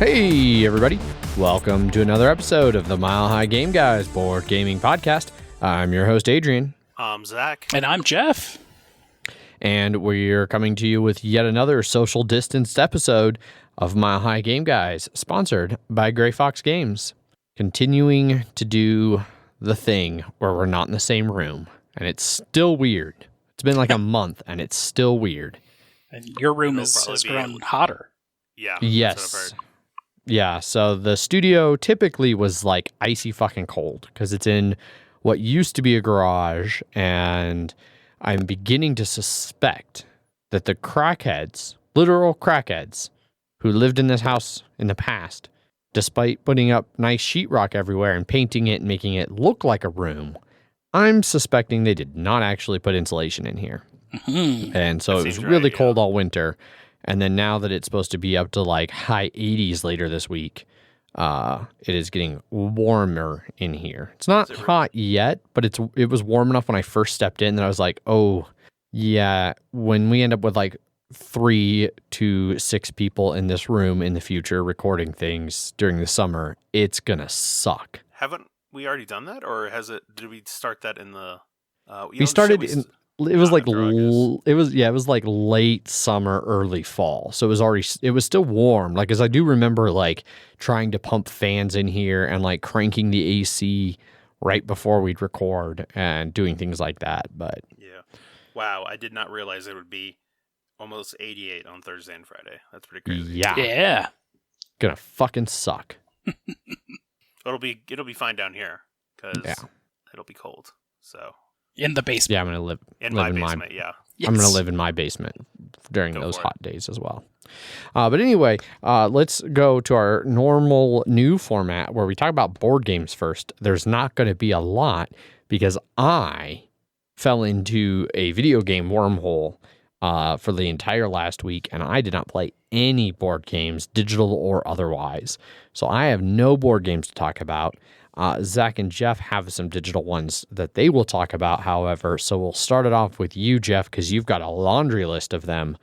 Hey everybody, welcome to another episode of the Mile High Game Guys Board Gaming Podcast. I'm your host Adrian. I'm Zach. And I'm Jeff. And we're coming to you with yet another social distanced episode of Mile High Game Guys, sponsored by Gray Fox Games. Continuing to do the thing where we're not in the same room, and it's still weird. It's been like a month, and it's still weird. And your room has grown hotter. Yeah. Yes. Yeah, so the studio typically was like icy fucking cold because it's in what used to be a garage, and I'm beginning to suspect that the crackheads, literal crackheads, who lived in this house in the past, despite putting up nice sheetrock everywhere and painting it and making it look like a room, I'm suspecting they did not actually put insulation in here. Mm-hmm. And so it was really cold all winter. And then now that it's supposed to be up to like high 80s later this week, it is getting warmer in here. It's not hot yet, but it was warm enough when I first stepped in that I was like, oh, yeah, when we end up with like 3 to 6 people in this room in the future recording things during the summer, it's going to suck. Haven't we already done that? Or did we start that in the... we started in... It was like it was like late summer, early fall. So it was still warm. Like, as I do remember, like trying to pump fans in here and like cranking the AC right before we'd record and doing things like that. But yeah, wow, I did not realize it would be almost 88 on Thursday and Friday. That's pretty crazy. Yeah, gonna fucking suck. It'll be fine down here because it'll be cold. So. In the basement. Yeah, I'm going to live in my basement, yeah. Yes. I'm going to live in my basement during those hot days as well. But anyway, let's go to our normal new format where we talk about board games first. There's not going to be a lot because I fell into a video game wormhole for the entire last week, and I did not play any board games, digital or otherwise. So I have no board games to talk about. Zach and Jeff have some digital ones that they will talk about, however. So we'll start it off with you, Jeff, because you've got a laundry list of them.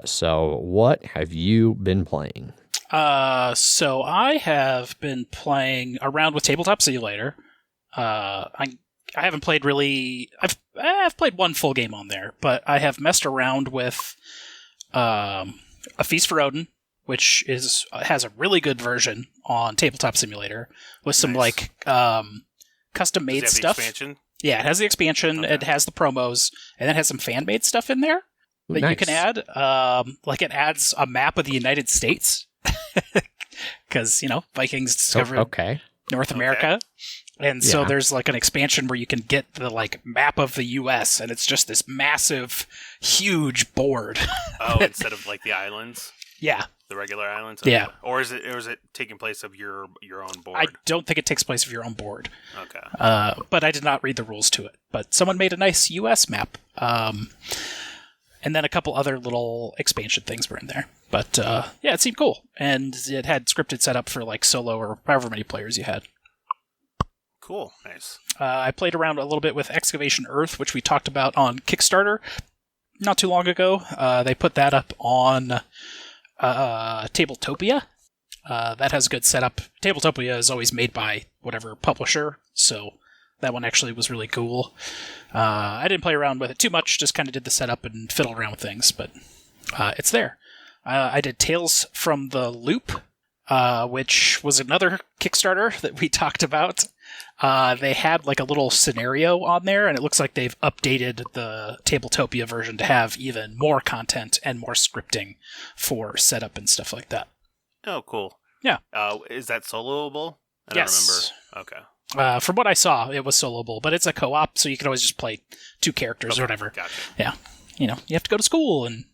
So what have you been playing? So I have been playing around with Tabletop Simulator. I haven't played really... I've played one full game on there, but I have messed around with A Feast for Odin, which has a really good version on Tabletop Simulator with some custom-made stuff. Expansion? Yeah, it has the expansion, it has the promos, and it has some fan-made stuff in there that you can add. It adds a map of the United States, because, Vikings discovered North America. And so there's an expansion where you can get the map of the U.S., and it's just this massive, huge board. Oh, instead of the islands? Yeah. The regular islands? Yeah. Or is it taking place of your own board? I don't think it takes place of your own board. Okay. But I did not read the rules to it. But someone made a nice U.S. map. And then a couple other little expansion things were in there. But it seemed cool. And it had scripted setup for solo or however many players you had. Cool. Nice. I played around a little bit with Excavation Earth, which we talked about on Kickstarter not too long ago. They put that up on Tabletopia. That has a good setup. Tabletopia is always made by whatever publisher, so that one actually was really cool. I didn't play around with it too much, just kind of did the setup and fiddled around with things, but it's there. I did Tales from the Loop, which was another Kickstarter that we talked about. They had a little scenario on there, and it looks like they've updated the Tabletopia version to have even more content and more scripting for setup and stuff like that. Oh, cool. Yeah. Is that soloable? I don't remember. Okay. From what I saw, it was soloable, but it's a co-op, so you can always just play 2 characters or whatever. Gotcha. Yeah. You have to go to school and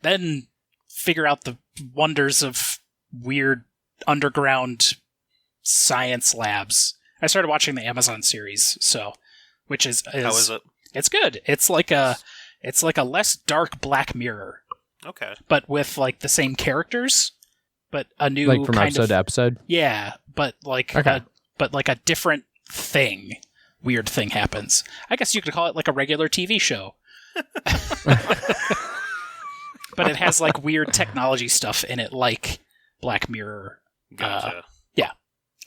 then figure out the wonders of weird underground science labs. I started watching the Amazon series, which is how is it? It's good. It's like a less dark Black Mirror. Okay. But with the same characters, but a new from episode to episode. Yeah, but a different weird thing happens. I guess you could call it a regular TV show. But it has weird technology stuff in it, Black Mirror. Gotcha. Yeah.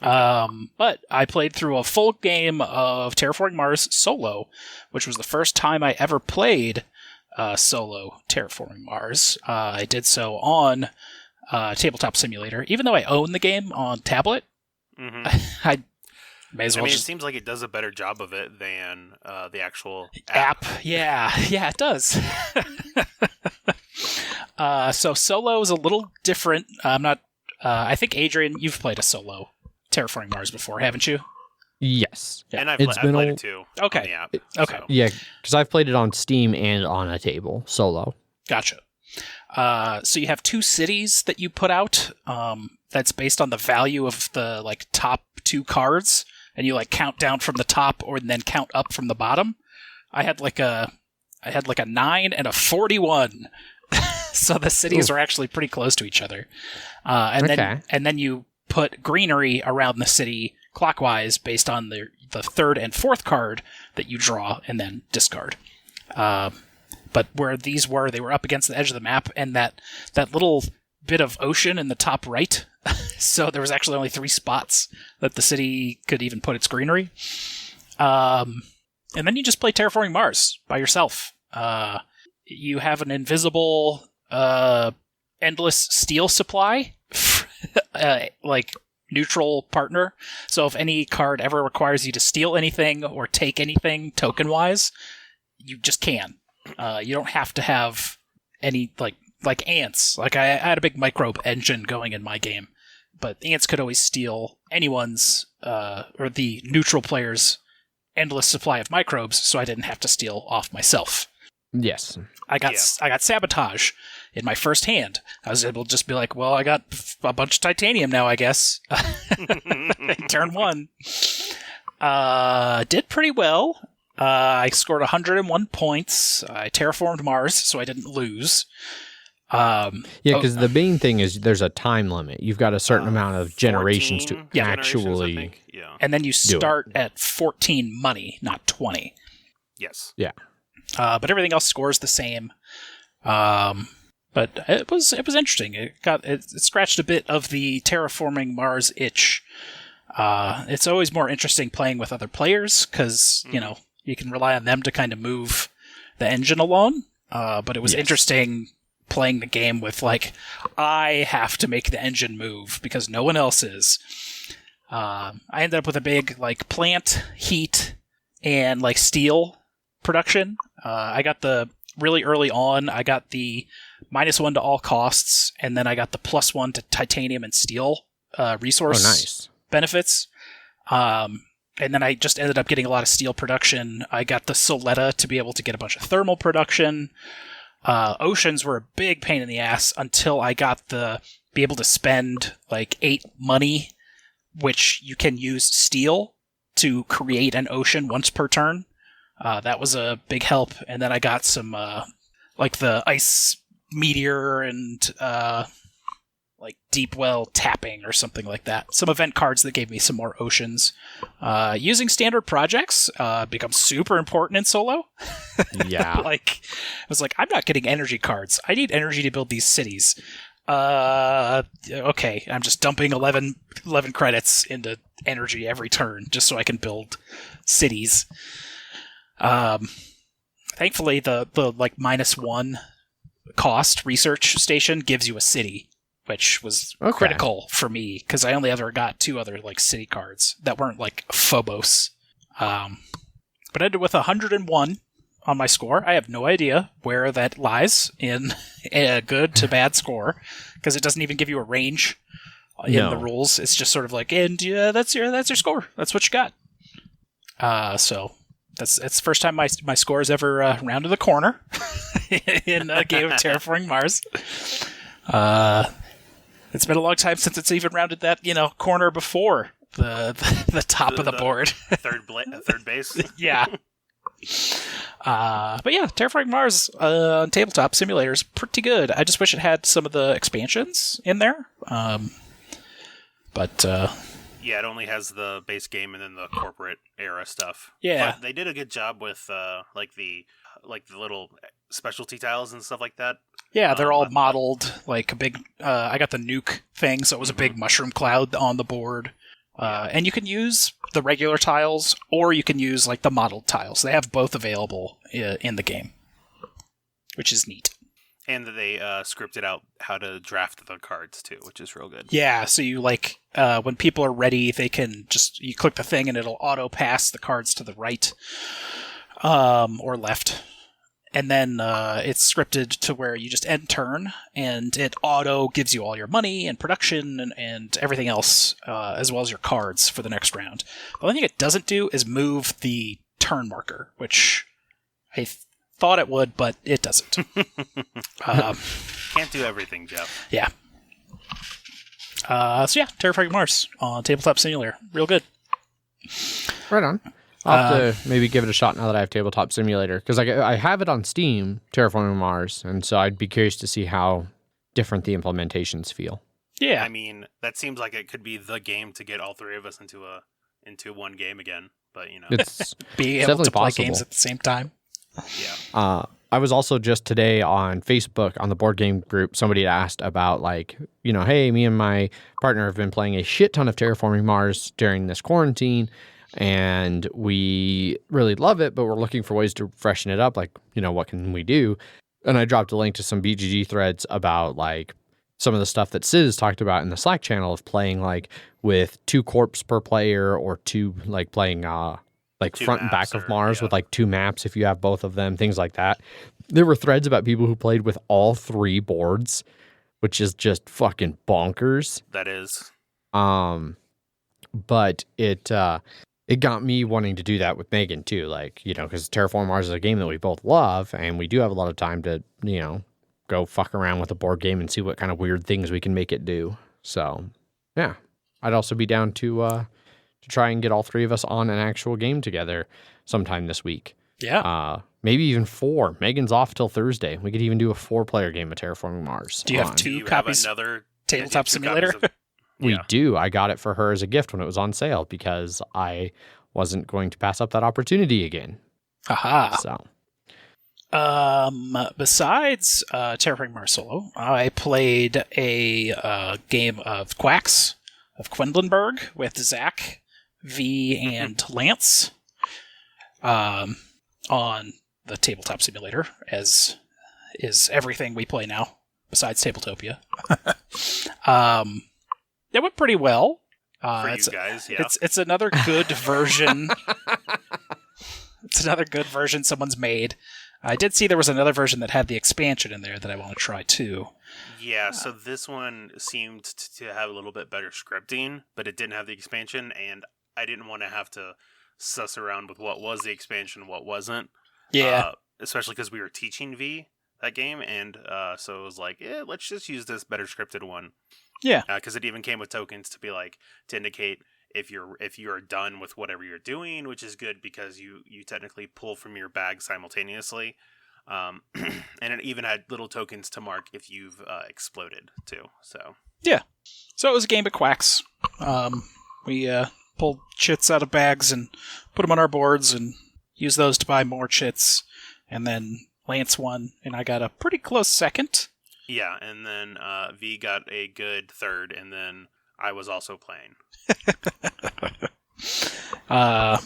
But I played through a full game of Terraforming Mars solo, which was the first time I ever played solo Terraforming Mars. I did so on Tabletop Simulator. Even though I own the game on tablet, I may as well it seems like it does a better job of it than the actual app. Yeah, it does. So solo is a little different. I'm not. I think Adrian, you've played a solo Terraforming Mars before, haven't you? Yes. And I've played it too. Okay. On the app, Okay. So. Yeah, because I've played it on Steam and on a table solo. Gotcha. So you have 2 cities that you put out. That's based on the value of the top 2 cards, and you count down from the top or then count up from the bottom. I had a 9 and a 41. So the cities are actually pretty close to each other. And then you put greenery around the city clockwise based on the 3rd and 4th card that you draw and then discard. But where these were, they were up against the edge of the map, and that little bit of ocean in the top right. So there was actually only 3 spots that the city could even put its greenery. And then you just play Terraforming Mars by yourself. You have an invisible, endless steel supply, neutral partner. So if any card ever requires you to steal anything or take anything token-wise, you just can. You don't have to have any, like ants. I had a big microbe engine going in my game, but ants could always steal anyone's, or the neutral player's endless supply of microbes, so I didn't have to steal off myself. Yes. I got sabotage in my first hand. I was able to just be like, well, I got a bunch of titanium now, I guess. Turn 1. Did pretty well. I scored 101 points. I terraformed Mars, so I didn't lose. Because the main thing is there's a time limit. You've got a certain amount of generations to actually... Yeah. And then you start at 14 money, not 20. Yes. Yeah. But everything else scores the same. But it was interesting. It scratched a bit of the Terraforming Mars itch. It's always more interesting playing with other players because you can rely on them to kind of move the engine along. But it was interesting playing the game with I have to make the engine move because no one else is. I ended up with a big plant, heat, and steel production. I got really early on, I got the -1 to all costs, and then I got the +1 to titanium and steel resource benefits. And then I just ended up getting a lot of steel production. I got the Soletta to be able to get a bunch of thermal production. Oceans were a big pain in the ass until I got be able to spend 8 money, which you can use steel to create an ocean once per turn. That was a big help. And then I got some, the ice meteor and, deep well tapping or something like that. Some event cards that gave me some more oceans. Using standard projects, becomes super important in solo. Yeah. I was I'm not getting energy cards. I need energy to build these cities. Okay, I'm just dumping 11 credits into energy every turn just so I can build cities. Thankfully, the -1 cost research station gives you a city, which was critical for me because I only ever got 2 other city cards that weren't Phobos. But I ended with 101 on my score. I have no idea where that lies in a good to bad score because it doesn't even give you a range in the rules. It's just sort of that's your score. That's what you got. So. It's the first time my score has ever rounded the corner in a game of Terraforming Mars. It's been a long time since it's even rounded that corner before the top of the board. Third base. Yeah. But yeah, Terraforming Mars on Tabletop Simulator is pretty good. I just wish it had some of the expansions in there. Yeah, it only has the base game and then the corporate era stuff. Yeah, but they did a good job with the little specialty tiles and stuff like that. Yeah, they're all modeled like a big... I got the nuke thing, so it was a big mushroom cloud on the board. And you can use the regular tiles, or you can use like the modeled tiles. They have both available in the game, which is neat. And that they scripted out how to draft the cards, too, which is real good. Yeah, so you when people are ready, they can you click the thing and it'll auto-pass the cards to the right or left. And then it's scripted to where you just end turn, and it auto gives you all your money and production and everything else, as well as your cards for the next round. The only thing it doesn't do is move the turn marker, which I thought it would, but it doesn't. Can't do everything, Jeff. Yeah. So yeah, Terraforming Mars on Tabletop Simulator. Real good. Right on. I'll have to maybe give it a shot now that I have Tabletop Simulator, because I have it on Steam, Terraforming Mars, and so I'd be curious to see how different the implementations feel. Yeah. I mean, that seems like it could be the game to get all three of us into one game again, but, you know. It's being able to play games at the same time. Yeah. I was also just today on Facebook on the board game group. Somebody had asked about hey, me and my partner have been playing a shit ton of Terraforming Mars during this quarantine, and we really love it, but we're looking for ways to freshen it up. What can we do? And I dropped a link to some BGG threads about some of the stuff that Sid has talked about in the Slack channel of playing with 2 corps per player, or playing front and back of Mars with 2 maps if you have both of them, things like that. There were threads about people who played with all 3 boards, which is just fucking bonkers. That is. But it got me wanting to do that with Megan too, because Terraforming Mars is a game that we both love, and we do have a lot of time to, go fuck around with a board game and see what kind of weird things we can make it do. So, yeah, I'd also be down to try and get all 3 of us on an actual game together sometime this week. Yeah. Maybe even 4. Megan's off till Thursday. We could even do a 4-player game of Terraforming Mars. Do you have 2 copies of Tabletop Simulator? We do. I got it for her as a gift when it was on sale because I wasn't going to pass up that opportunity again. Aha. So. Besides Terraforming Mars Solo, I played a game of Quacks of Quedlinberg with Zach, V, and Lance on the Tabletop Simulator, as is everything we play now, besides Tabletopia. It went pretty well. For you guys, yeah. It's another good version. It's another good version someone's made. I did see there was another version that had the expansion in there that I want to try too. Yeah, so this one seemed to have a little bit better scripting, but it didn't have the expansion, and I didn't want to have to suss around with what was the expansion and what wasn't. Yeah. Especially because we were teaching V that game, and so it was let's just use this better scripted one. Yeah. Because it even came with tokens to indicate if you're done with whatever you're doing, which is good because you technically pull from your bag simultaneously. And it even had little tokens to mark if you've exploded too. So yeah. So it was a game of Quacks. We pulled chits out of bags and put them on our boards and used those to buy more chits. And then Lance won, and I got a pretty close second. Yeah, and then V got a good third, and then I was also playing. I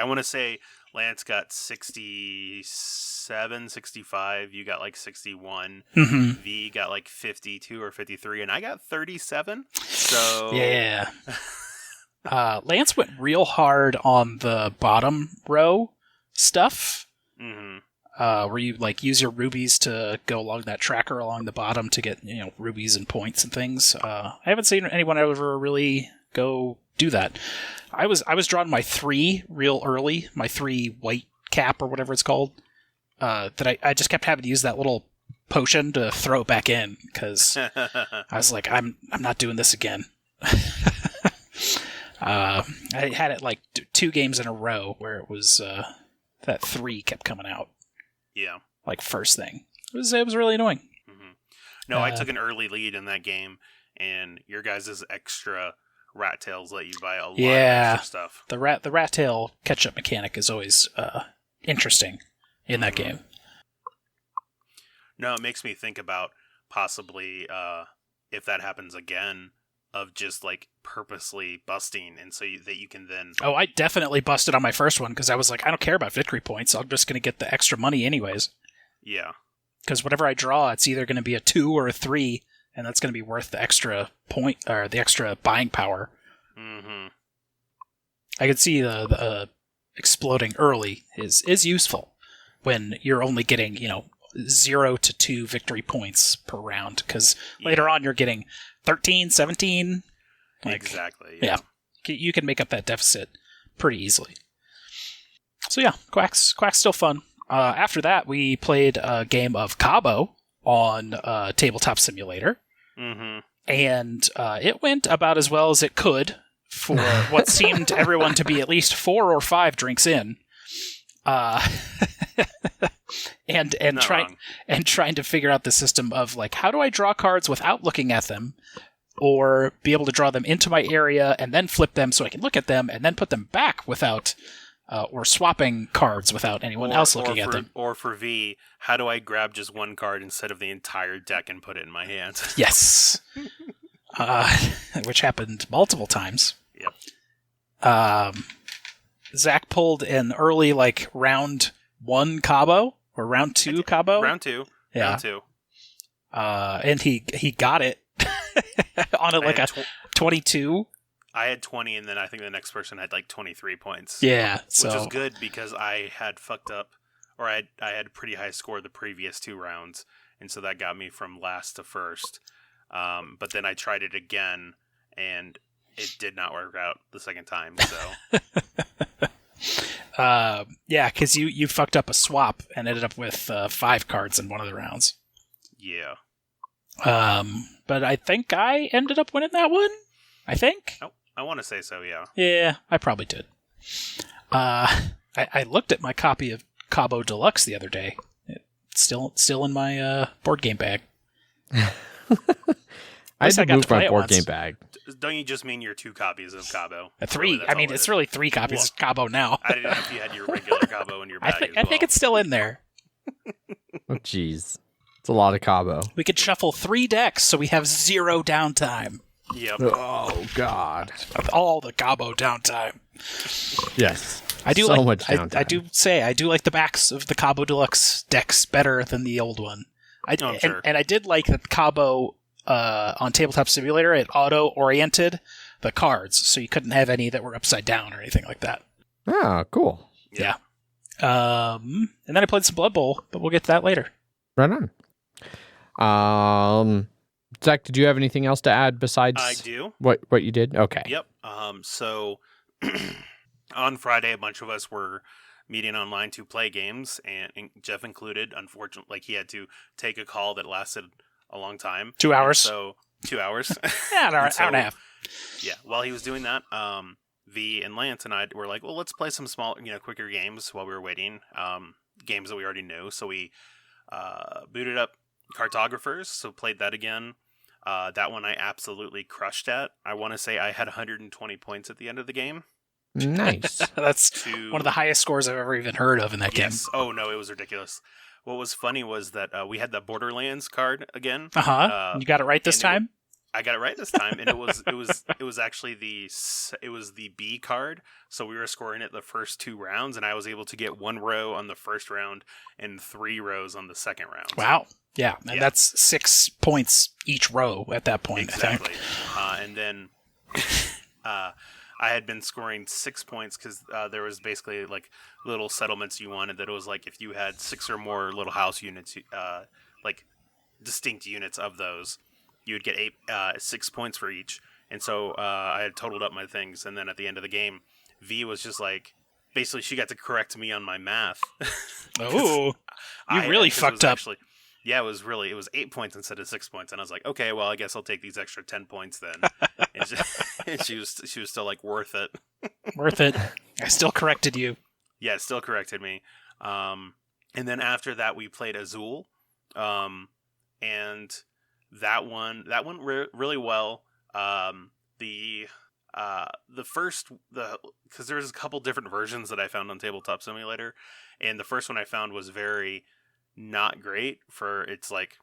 want to say Lance got 67, 65. You got 61. Mm-hmm. V got 52 or 53, and I got 37. So yeah. Lance went real hard on the bottom row stuff. Mm-hmm. Where you use your rubies to go along that tracker along the bottom to get rubies and points and things. I haven't seen anyone ever really go do that. I was drawing my 3 real early, my 3 white cap or whatever it's called. That I just kept having to use that little potion to throw it back in because I was like, I'm not doing this again. I had it 2 games in a row where it was that 3 kept coming out. Yeah. First thing. It was really annoying. Mm-hmm. No, I took an early lead in that game, and your guys' extra rat tails let you buy a lot of extra stuff. The rat tail catch-up mechanic is always interesting in that game. No, it makes me think about possibly if that happens again, of just like purposely busting, and so that you can then. Oh, I definitely busted on my first one because I was like, I don't care about victory points. I'm just going to get the extra money anyways. Yeah. Because whatever I draw, it's either going to be a 2 or a 3, and that's going to be worth the extra point or the extra buying power. Mm-hmm. I could see the exploding early is useful when you're only getting 0 to 2 victory points per round, because later on you're getting 13, 17. Exactly. Yeah. You can make up that deficit pretty easily. So yeah, Quacks still fun. After that, we played a game of Cabo on Tabletop Simulator. Mm-hmm. And it went about as well as it could for what seemed to everyone to be at least 4 or 5 drinks in. And trying to figure out the system of like, how do I draw cards without looking at them, or be able to draw them into my area and then flip them so I can look at them and then put them back without, or swapping cards without anyone else looking at them. Or for V, how do I grab just one card instead of the entire deck and put it in my hand? Yes, which happened multiple times. Yep. Zach pulled an early round 1 Cabo or round 2 Cabo. Round 2. Yeah. Round 2. And he got it on a 22. I had 20, and then I think the next person had 23 points. Yeah, which is good because I had fucked up, or I had a pretty high score the previous 2 rounds, and so that got me from last to first. But then I tried it again, and it did not work out the second time. So. Yeah, because you fucked up a swap and ended up with 5 cards in one of the rounds. Yeah. But I think I ended up winning that one. I think. Oh, I want to say so. Yeah. Yeah, I probably did. I looked at my copy of Cabo Deluxe the other day. It's still in my board game bag. I had to move my board game bag. Don't you just mean your 2 copies of Cabo? 3. Really, I mean, it's really 3 copies of Cabo now. I didn't know if you had your regular Cabo in your bag. I think it's still in there. Oh, jeez. It's a lot of Cabo. We could shuffle 3 decks so we have 0 downtime. Yep. Oh, God. With all the Cabo downtime. Yes. I do so much downtime. I do like the backs of the Cabo Deluxe decks better than the old one. Sure. And I did like that Cabo on Tabletop Simulator, it auto-oriented the cards, so you couldn't have any that were upside down or anything like that. Ah, cool. Yeah. And then I played some Blood Bowl, but we'll get to that later. Right on. Zach, did you have anything else to add besides I do. What you did? Okay. Yep. So on Friday, a bunch of us were meeting online to play games, and Jeff included. Unfortunately, he had to take a call that lasted a long time. 2 hours. So 2 hours. Yeah, an hour and a half. Yeah. While he was doing that, V and Lance and I were like, well, let's play some small, quicker games while we were waiting. Games that we already knew. So we booted up Cartographers, so played that again. That one I absolutely crushed at. I want to say I had 120 points at the end of the game. Nice. That's one of the highest scores I've ever even heard of in that game. Yes. Oh, no, it was ridiculous. What was funny was that we had the Borderlands card again. You got it right this time? I got it right this time, and it was actually the B card. So we were scoring it the first 2 rounds, and I was able to get 1 row on the first round and 3 rows on the second round. Wow. Yeah, and that's 6 points each row at that point. Exactly. And then I had been scoring 6 points because there was basically little settlements you wanted that it was if you had 6 or more little house units, distinct units of those, you would get 6 points for each. And so I had totaled up my things, and then at the end of the game, V was just basically she got to correct me on my math. Oh, you really fucked up. Actually, yeah, it was 8 points instead of 6 points, and I was like, okay, well, I guess I'll take these extra 10 points then. and she was still worth it. Worth it. I still corrected you. Yeah, it still corrected me. And then after that, we played Azul, and that one really well. Because there's a couple different versions that I found on Tabletop Simulator, and the first one I found was very not great for its like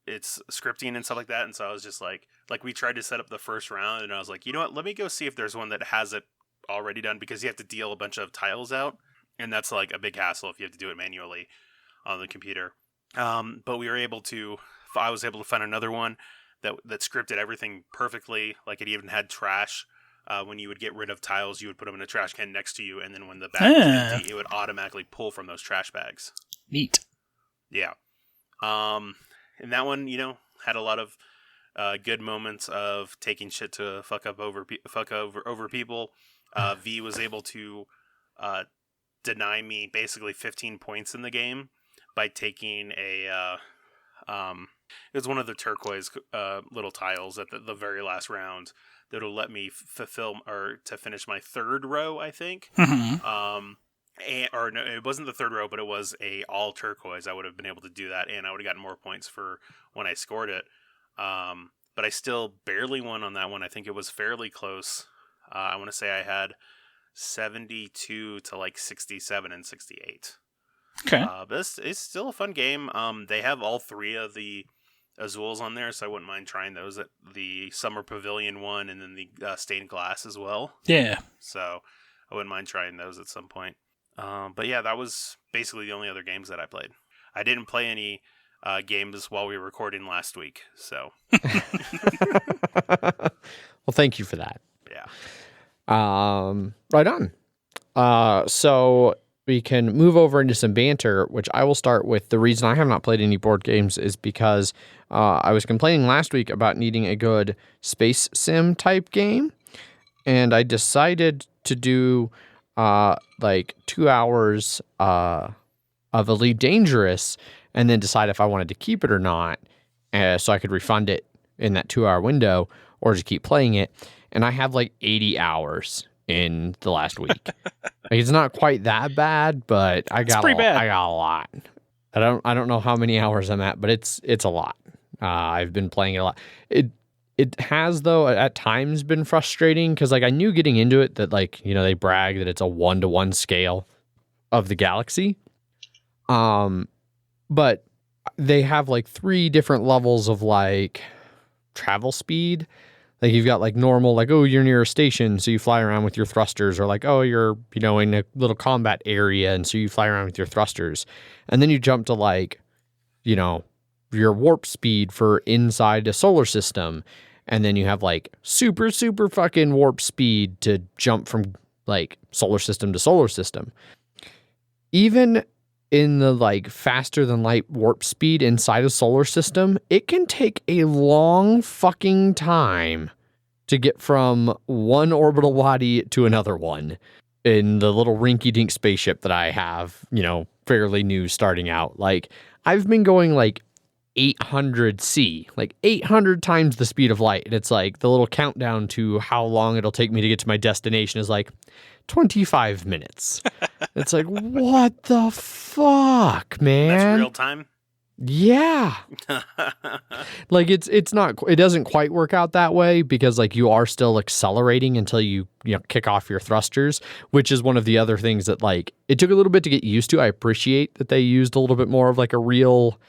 its scripting and stuff like that. And so I was just like we tried to set up the first round, and I was like, you know what, let me go see if there's one that has it already done, because you have to deal a bunch of tiles out, and that's like a big hassle if you have to do it manually on the computer. But I was able to find another one that scripted everything perfectly. Like, it even had trash. When you would get rid of tiles, you would put them in a trash can next to you, and then when the bag was empty, it would automatically pull from those trash bags. Neat. Yeah. And that one, had a lot of good moments of taking shit to fuck over people. V was able to deny me basically 15 points in the game by taking it was one of the turquoise little tiles at the very last round that'll let me fulfill or to finish my third row, I think. Mm-hmm. Or no, it wasn't the third row, but it was a all turquoise. I would have been able to do that, and I would have gotten more points for when I scored it. But I still barely won on that one. I think it was fairly close. I want to say I had 72 to like 67 and 68. Okay. But it's still a fun game. They have all three of the azuls on there, so I wouldn't mind trying those. At the Summer Pavilion one, and then the stained glass as well. Yeah. So I wouldn't mind trying those at some point. But yeah, that was basically the only other games that I played. I didn't play any games while we were recording last week, so. Well, thank you for that. Yeah. Right on. So we can move over into some banter, which I will start with. The reason I have not played any board games is because I was complaining last week about needing a good space sim type game, and I decided to do like 2 hours of Elite Dangerous, and then decide if I wanted to keep it or not, so I could refund it in that 2 hour window, or just keep playing it. And I have like 80 hours in the last week. Like, it's not quite that bad, but I got a lot. I don't know how many hours I'm at, but it's a lot. I've been playing it a lot. It has, though, at times been frustrating, because like I knew getting into it that, like, they brag that it's a 1-to-1 scale of the galaxy. But they have like 3 different levels of like travel speed. Like, you've got like normal, like, oh, you're near a station, so you fly around with your thrusters, or like, oh, you're, in a little combat area, and so you fly around with your thrusters. And then you jump to like, your warp speed for inside a solar system. And then you have like super, super fucking warp speed to jump from like solar system to solar system. Even in the like faster than light warp speed inside a solar system, it can take a long fucking time to get from one orbital body to another one in the little rinky-dink spaceship that I have, fairly new starting out. Like, I've been going like 800 C, like 800 times the speed of light. And it's like the little countdown to how long it'll take me to get to my destination is like 25 minutes. It's like, what the fuck, man? That's real time? Yeah. Like, it's not, it doesn't quite work out that way, because like you are still accelerating until you kick off your thrusters, which is one of the other things that like it took a little bit to get used to. I appreciate that they used a little bit more of like a real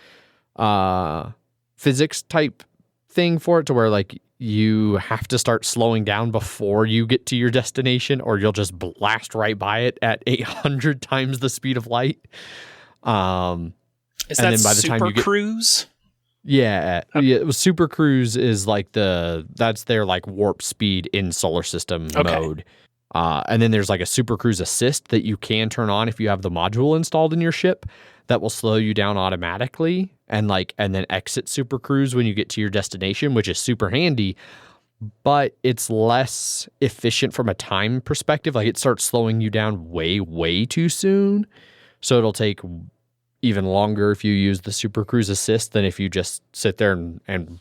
physics type thing for it, to where like you have to start slowing down before you get to your destination, or you'll just blast right by it at 800 times the speed of light. Is that then by the Super time you get, Cruise? Yeah, Super Cruise is like that's their like warp speed in solar system mode. And then there's like a Super Cruise Assist that you can turn on if you have the module installed in your ship, that will slow you down automatically, and then exit Super Cruise when you get to your destination, which is super handy. But it's less efficient from a time perspective. Like, it starts slowing you down way, way too soon. So it'll take even longer if you use the Super Cruise Assist than if you just sit there and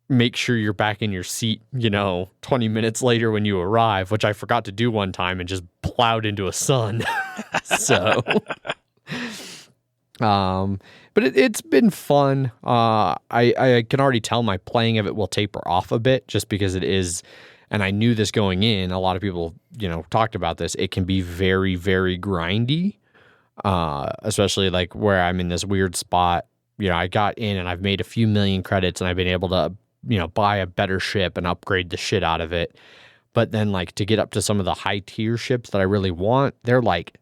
make sure you're back in your seat, 20 minutes later when you arrive, which I forgot to do one time and just plowed into a sun. So, but it's been fun. I can already tell my playing of it will taper off a bit, just because it is, and I knew this going in, a lot of people, talked about this. It can be very, very grindy. especially like where I'm in this weird spot. You know, I got in and I've made a few million credits and I've been able to, you know, buy a better ship and upgrade the shit out of it. But then like to get up to some of the high tier ships that I really want, they're like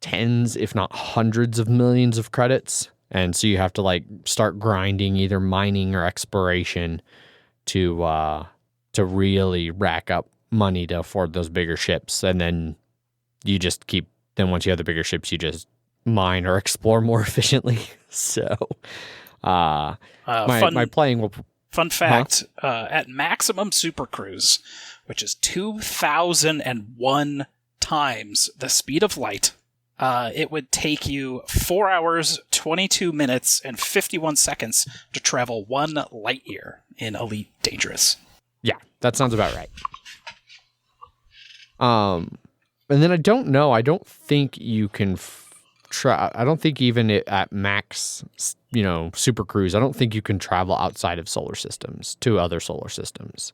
tens, if not hundreds of millions of credits. And so you have to like start grinding either mining or exploration to really rack up money to afford those bigger ships. And then you just keep, then once you have the bigger ships, you just mine or explore more efficiently. So my playing will... Fun fact, at maximum super cruise, which is 2,001 times the speed of light, it would take you 4 hours, 22 minutes, and 51 seconds to travel 1 light year in Elite Dangerous. Yeah, that sounds about right. And then I don't know. I don't think you can try. I don't think even at max, you know, super cruise, I don't think you can travel outside of solar systems to other solar systems.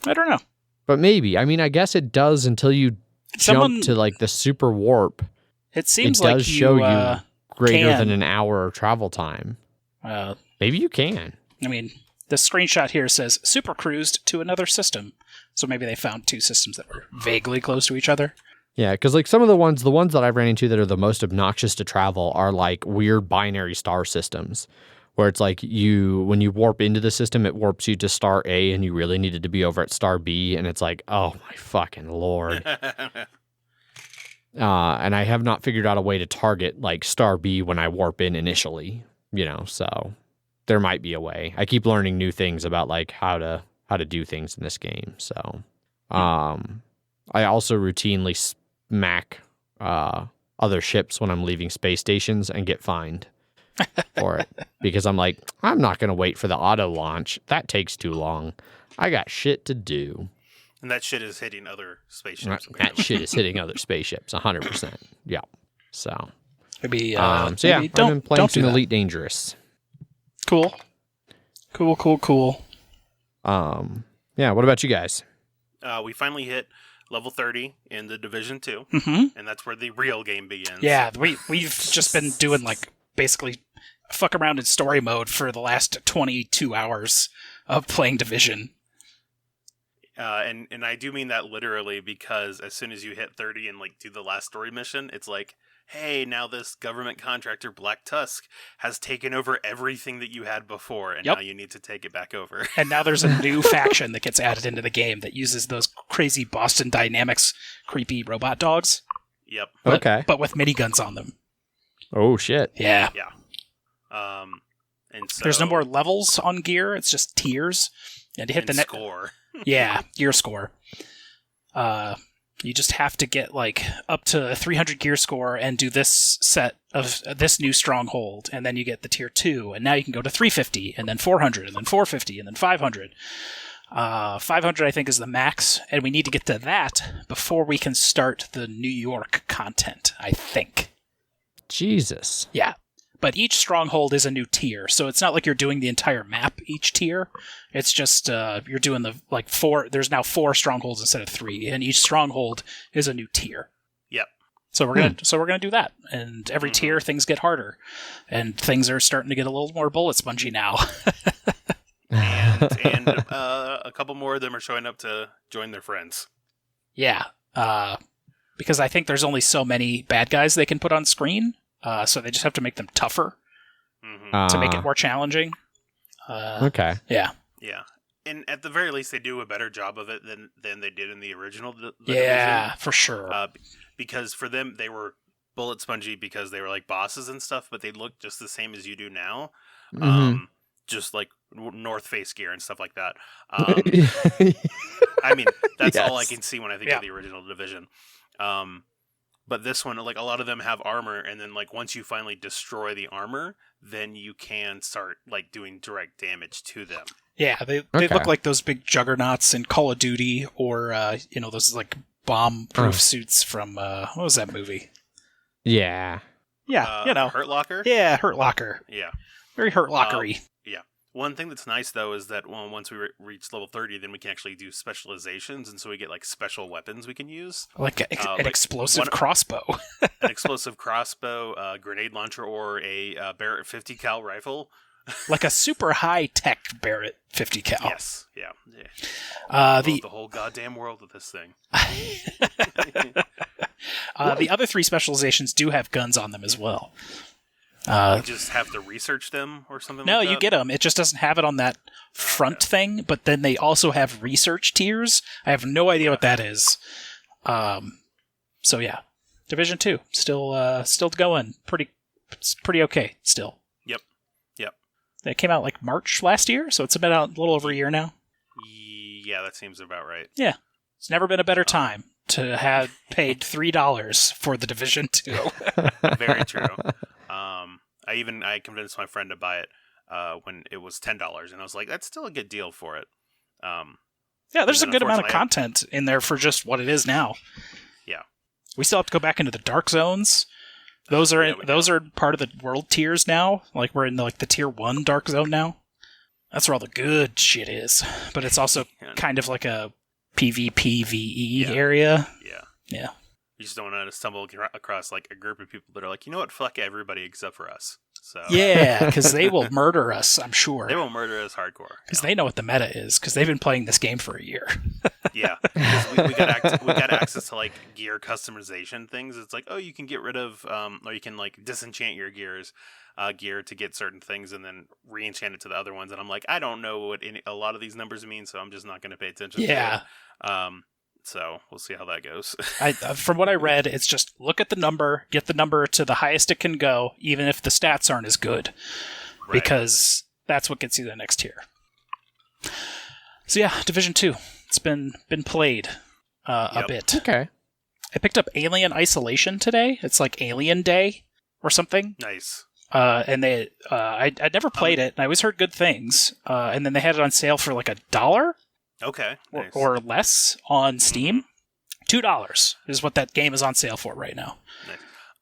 I don't know. But maybe. I mean, I guess it does until you jump to like the super warp. It seems it like does show you greater can. than an hour of travel time. Maybe you can. I mean, the screenshot here says super cruised to another system. So maybe they found 2 systems that were vaguely close to each other. Yeah, because like some of the ones that I've ran into that are the most obnoxious to travel are like weird binary star systems, where it's like when you warp into the system, it warps you to star A, and you really needed to be over at star B, and it's like, oh my fucking lord. And I have not figured out a way to target like star B when I warp in initially, you know, so there might be a way. I keep learning new things about like how to do things in this game. So, I also routinely smack other ships when I'm leaving space stations and get fined for it because I'm like, I'm not going to wait for the auto launch. That takes too long. I got shit to do. And that shit is hitting other spaceships. That shit is hitting other spaceships, 100%. Yeah. So maybe. I've been playing some Elite Dangerous. Cool. Yeah. What about you guys? We finally hit level 30 in the Division 2, and that's where the real game begins. Yeah, we've just been doing like basically fuck around in story mode for the last 22 hours of playing Division. And I do mean that literally, because as soon as you hit 30 and like do the last story mission, it's like, hey, now this government contractor Black Tusk has taken over everything that you had before, and now you need to take it back over. And now there's a new faction that gets added into the game that uses those crazy Boston Dynamics creepy robot dogs. Yep. But with miniguns on them. Oh shit. Yeah. And so there's no more levels on gear. It's just tiers. And to hit the score. Yeah, gear score. You just have to get like up to 300 gear score and do this set of this new stronghold, and then you get the tier 2, and now you can go to 350, and then 400, and then 450, and then 500. 500 I think is the max, and we need to get to that before we can start the New York content, I think. Jesus. Yeah. But each stronghold is a new tier, so it's not like you're doing the entire map each tier. It's just you're doing the like 4. There's now 4 strongholds instead of 3, and each stronghold is a new tier. Yep. So we're gonna do that, and every tier things get harder, and things are starting to get a little more bullet spongy now. and a couple more of them are showing up to join their friends. Yeah, because I think there's only so many bad guys they can put on screen. So they just have to make them tougher to make it more challenging. Okay. Yeah. Yeah. And at the very least, they do a better job of it than they did in the original division. For sure. Because for them, they were bullet spongy because they were like bosses and stuff, but they look just the same as you do now. Just like North Face gear and stuff like that. I mean, that's all I can see when I think of the original division. But this one, like a lot of them have armor, and then like once you finally destroy the armor, then you can start like doing direct damage to them. Yeah, they look like those big juggernauts in Call of Duty, or those like bomb-proof suits from what was that movie? Yeah. Yeah, Hurt Locker. Yeah, Hurt Locker. Yeah, very Hurt Lockery. Yeah, One thing that's nice though is that once we reach level 30, then we can actually do specializations, and so we get like special weapons we can use, Like an explosive crossbow. an explosive crossbow, a grenade launcher, or a Barrett 50 cal rifle. Like a super high tech Barrett 50 cal. Yes, yeah. The whole goddamn world of this thing. the other 3 specializations do have guns on them as well. You just have to research them or something No, like that? you get them. It just doesn't have it on that front thing, but then they also have research tiers. I have no idea what that is. So yeah. Division 2, still going. It's pretty okay still. Yep. It came out like March last year, so it's been out a little over a year now. Yeah, that seems about right. Yeah. It's never been a better time to have paid $3 for the Division 2. Very true. I convinced my friend to buy it when it was $10, and I was like, that's still a good deal for it. Yeah, there's a good amount of content in there for just what it is now. Yeah. We still have to go back into the dark zones. Those are part of the world tiers now. Like we're in the tier 1 dark zone now. That's where all the good shit is. But it's also kind of like a PvPvE area. Yeah. You just don't want to stumble across like a group of people that are like, you know what, fuck everybody except for us. So yeah, because they will murder us, I'm sure. They will murder us hardcore. Because they know what the meta is, because they've been playing this game for a year. Yeah, because we got access to like gear customization things. It's like, oh, you can get rid of, or you can like disenchant your gear to get certain things, and then re-enchant it to the other ones. And I'm like, I don't know what a lot of these numbers mean, so I'm just not going to pay attention to it. So we'll see how that goes. From what I read, it's just look at the number, get the number to the highest it can go, even if the stats aren't as good, because that's what gets you the next tier. So yeah, Division 2. It's been played a bit. Okay. I picked up Alien Isolation today. It's like Alien Day or something. Nice. And I'd never played it, and I always heard good things. And then they had it on sale for like $1. Okay. Nice. Or less on Steam. $2 is what that game is on sale for right now. Nice.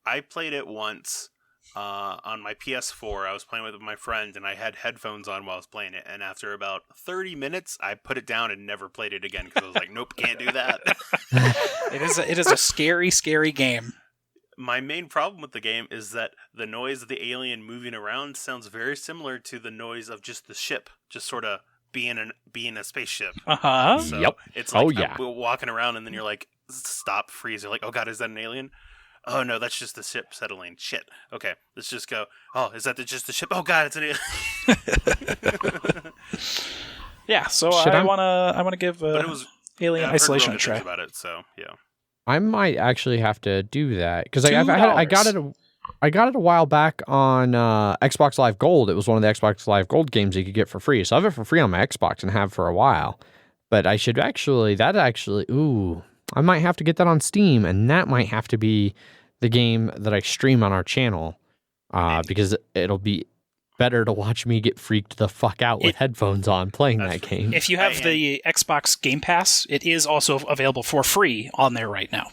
I played it once on my PS4. I was playing with my friend, and I had headphones on while I was playing it. And after about 30 minutes, I put it down and never played it again because I was like, nope, can't do that. It is a scary, scary game. My main problem with the game is that the noise of the alien moving around sounds very similar to the noise of just the ship, just sort of being a spaceship. Uh-huh. So yep. It's like walking around, and then you're like, stop, freeze. You're like, oh god, is that an alien? Oh no, that's just the ship settling. Shit. Okay, let's just go. Oh, is that just the ship? Oh god, it's an alien. Yeah. So I wanna give Alien Isolation a try. About it, so yeah. I might actually have to do that because I got it a while back on Xbox Live Gold. It was one of the Xbox Live Gold games you could get for free. So I have it for free on my Xbox and have for a while. But I should I might have to get that on Steam, and that might have to be the game that I stream on our channel because it'll be better to watch me get freaked the fuck out with headphones on playing that game. If you have the Xbox Game Pass, it is also available for free on there right now.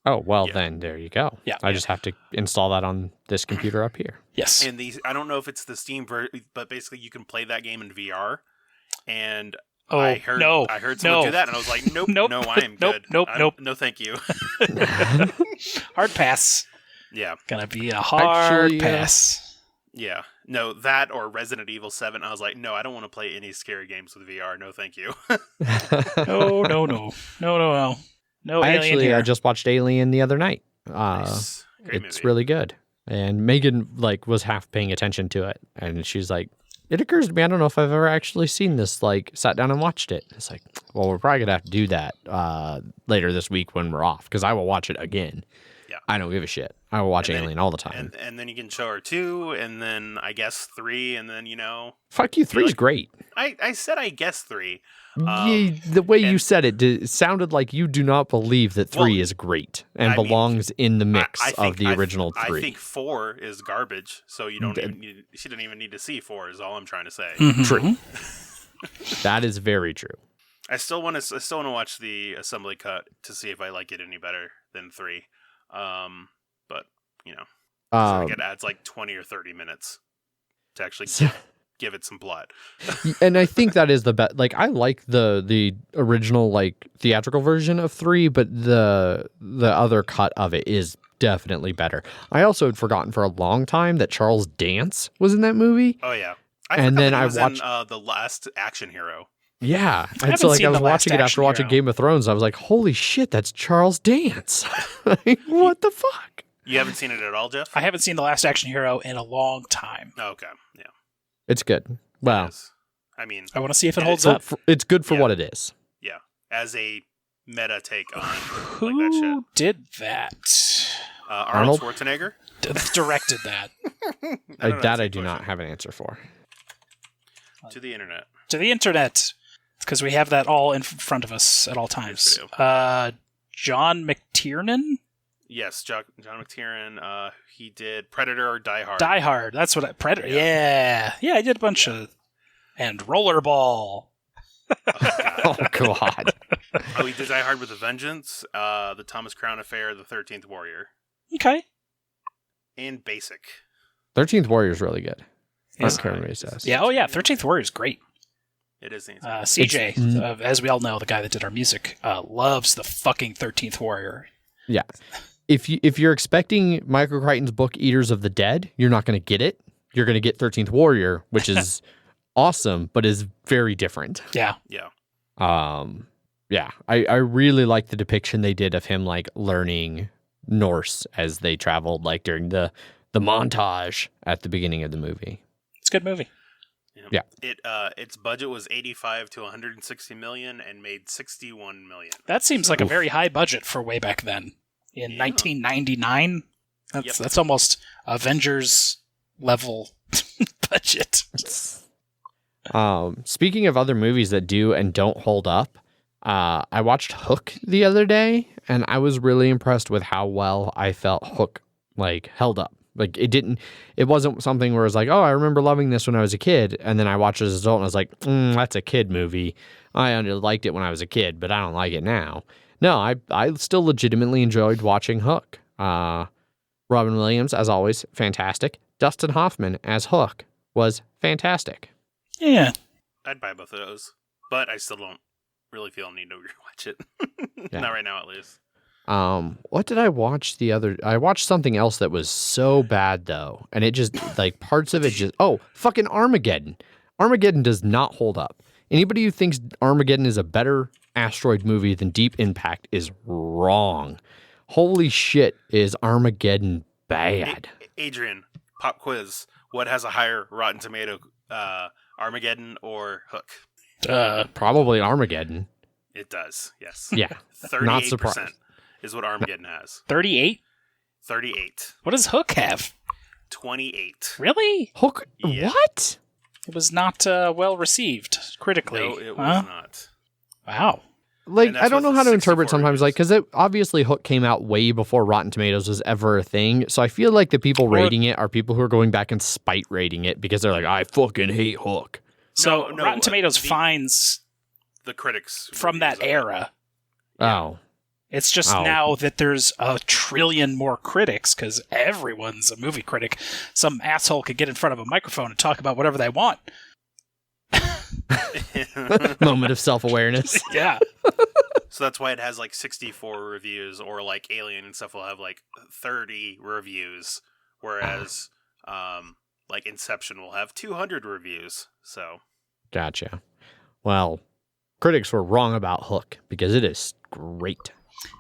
Oh, well, then there you go. Yeah. I just have to install that on this computer up here. Yes. And I don't know if it's the Steam version, but basically you can play that game in VR. And I heard someone do that, and I was like, nope, no, I am good. Nope. No, thank you. Hard pass. Yeah. Gonna be a hard pass. Yeah. No, that or Resident Evil 7. I was like, no, I don't want to play any scary games with VR. No, thank you. No. No, I just watched Alien the other night. Nice. Great it's movie. really good. And Megan was half paying attention to it, and she's like, it occurs to me, I don't know if I've ever actually seen this, sat down and watched it. It's like, well, we're probably going to have to do that later this week when we're off, because I will watch it again. Yeah. I don't give a shit. I will watch Alien all the time. And then you can show her 2, and then I guess 3, and then, Fuck you, 3's great. I said I guess 3. The way you said it sounded like you do not believe that 3 is great and belongs in the mix of the original 3. I think 4 is garbage, so she didn't even need to see 4 is all I'm trying to say. Mm-hmm. True. That is very true. I still want to watch the assembly cut to see if I like it any better than 3. But it adds like 20 or 30 minutes to actually give it some blood. And I think that is the best. Like, I like the original like theatrical version of 3, but the other cut of it is definitely better. I also had forgotten for a long time that Charles Dance was in that movie. Oh yeah, and then I was watched in, The Last Action Hero. Yeah, I and so like haven't I was seen The Last watching it after Action watching Hero. Game of Thrones. I was like, holy shit, that's Charles Dance. Like, what the fuck? You haven't seen it at all, Jeff? I haven't seen The Last Action Hero in a long time. Oh, okay, yeah. It's good. Wow, It is. I mean, I want to see if it Yeah, holds up. it's good for Yeah. what it is. yeah, as a meta take on like Who that shit. did that? Arnold Arnold? Schwarzenegger. Directed that. I don't know, That that's a I do not question. have an answer for. To the internet. To the internet. Because we have that all in front of us at all times. Yes, John McTiernan? Yes, John McTiernan. He did Predator or Die Hard. Die Hard. That's what Predator. Yeah. Yeah, I did a bunch of. And Rollerball. Oh god. Oh, he did Die Hard with a Vengeance, the Thomas Crown Affair, the 13th Warrior, Okay. and Basic. 13th Warrior is really good. I Yes. don't care what anybody says. Yeah. Oh yeah. 13th Warrior is great. It is neat. CJ, It's- as we all know, the guy that did our music, loves the fucking 13th Warrior. Yeah. If you're expecting Michael Crichton's book Eaters of the Dead, you're not going to get it. You're going to get 13th Warrior, which is awesome, but is very different. Yeah. Yeah. Yeah. I really like the depiction they did of him like learning Norse as they traveled, like during the montage at the beginning of the movie. It's a good movie. Yeah. Its budget was 85 to 160 million and made 61 million. That seems like a Oof. very high budget for way back then. In Yeah. 1999, that's almost Avengers level budget. Speaking of other movies that do and don't hold up, I watched Hook the other day, and I was really impressed with how well I felt Hook like held up. Like it wasn't something where it was like, oh, I remember loving this when I was a kid, and then I watched it as an adult and I was like, that's a kid movie. I liked it when I was a kid, but I don't like it now. No, I still legitimately enjoyed watching Hook. Robin Williams, as always, fantastic. Dustin Hoffman as Hook was fantastic. Yeah. I'd buy both of those, but I still don't really feel a need to rewatch it. Yeah. Not right now, at least. What did I watch I watched something else that was so bad though, and it just like parts of it just fucking Armageddon. Armageddon does not hold up. Anybody who thinks Armageddon is a better asteroid movie than Deep Impact is wrong. Holy shit, is Armageddon bad. Adrian, pop quiz. What has a higher Rotten Tomato, Armageddon or Hook? Probably Armageddon. It does, yes. Yeah. 38% Not surprised. is what Armageddon has. 38? 38. What does Hook have? 28. Really? Hook Yeah. what? It was not well received critically. No, it was not. Wow. Like, And that's I don't know with how to 64 interpret sometimes, like, reviews. because obviously Hook came out way before Rotten Tomatoes was ever a thing. So I feel like the people rating it are people who are going back and spite rating it because they're like, I fucking hate Hook. So No, Rotten Tomatoes the- finds The critics from that reviews of it. era. Oh. It's just Oh. now that there's a trillion more critics because everyone's a movie critic. Some asshole could get in front of a microphone and talk about whatever they want. Moment of self-awareness. Yeah. So that's why it has like 64 reviews, or like Alien and stuff will have like 30 reviews, whereas like Inception will have 200 reviews. So Gotcha. Well, critics were wrong about Hook because it is great.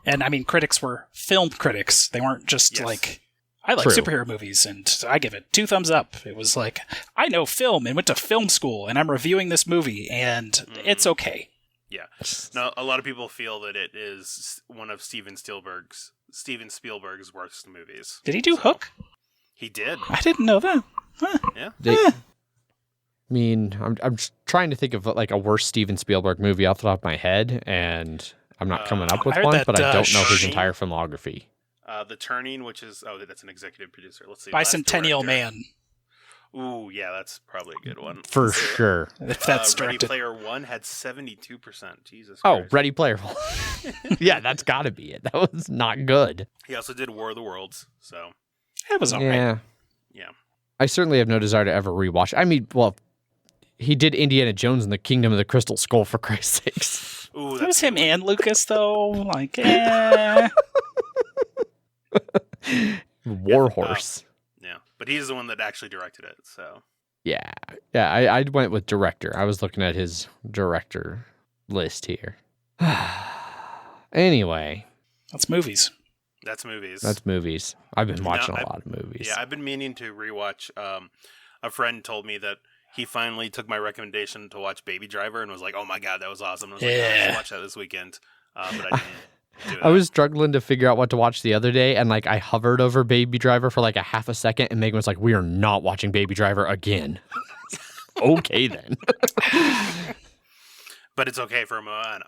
And I mean, critics were film critics. They weren't just Yes. like, I like True. superhero movies and I give it 2 thumbs up. It was like, I know film and went to film school and I'm reviewing this movie and it's okay. yeah, no, a lot of people feel that it is one of Steven Spielberg's worst movies. Did he do Hook? He did. I didn't know that. Huh. Yeah. I mean, I'm just trying to think of like a worse Steven Spielberg movie off the top of my head, and I'm not coming up with I heard one, that, but I don't know his Shining- entire filmography. The Turning, which is that's an executive producer. Let's see. Bicentennial Last Director. Man, Ooh, yeah, that's probably a good one. For sure. if that's Ready directed. Player One had 72%. Jesus. Oh, Christ. Ready Player One. Yeah, that's got to be it. That was not good. He also did War of the Worlds. So It was alright. Yeah. yeah. I certainly have no desire to ever rewatch. I mean, well, he did Indiana Jones and the Kingdom of the Crystal Skull, for Christ's sakes. Ooh, That was him and Lucas, though. Like, eh. Warhorse. Yeah, but he's the one that actually directed it, so. Yeah. I went with director. I was looking at his director list here. Anyway. That's movies. That's movies. That's movies. I've been watching a lot of movies. Yeah, I've been meaning to rewatch. A friend told me that he finally took my recommendation to watch Baby Driver and was like, "Oh my god, that was awesome!" And I was like, "I should watch that this weekend," but I didn't do it. I was struggling to figure out what to watch the other day, and like I hovered over Baby Driver for like a half a second, and Megan was like, "We are not watching Baby Driver again." Okay then. But it's okay for Moana.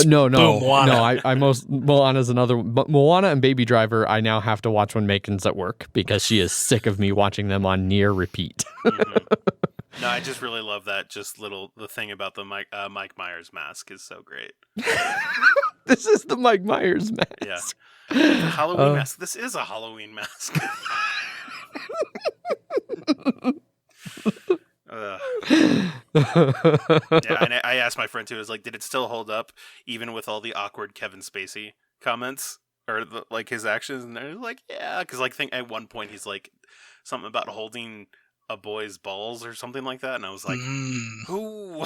No. Boom, Moana. No, Moana's another one. But Moana and Baby Driver, I now have to watch when Megan's at work because she is sick of me watching them on near repeat. No, I just really love that. The thing about the Mike Myers mask is so great. This is the Mike Myers mask. Yeah, the Halloween mask. This is a Halloween mask. Yeah, and I asked my friend too. I was like, "Did it still hold up, even with all the awkward Kevin Spacey comments or like his actions?" And they're like, "Yeah," because like at one point he's like something about holding a boy's balls or something like that, and I was like, "Who?"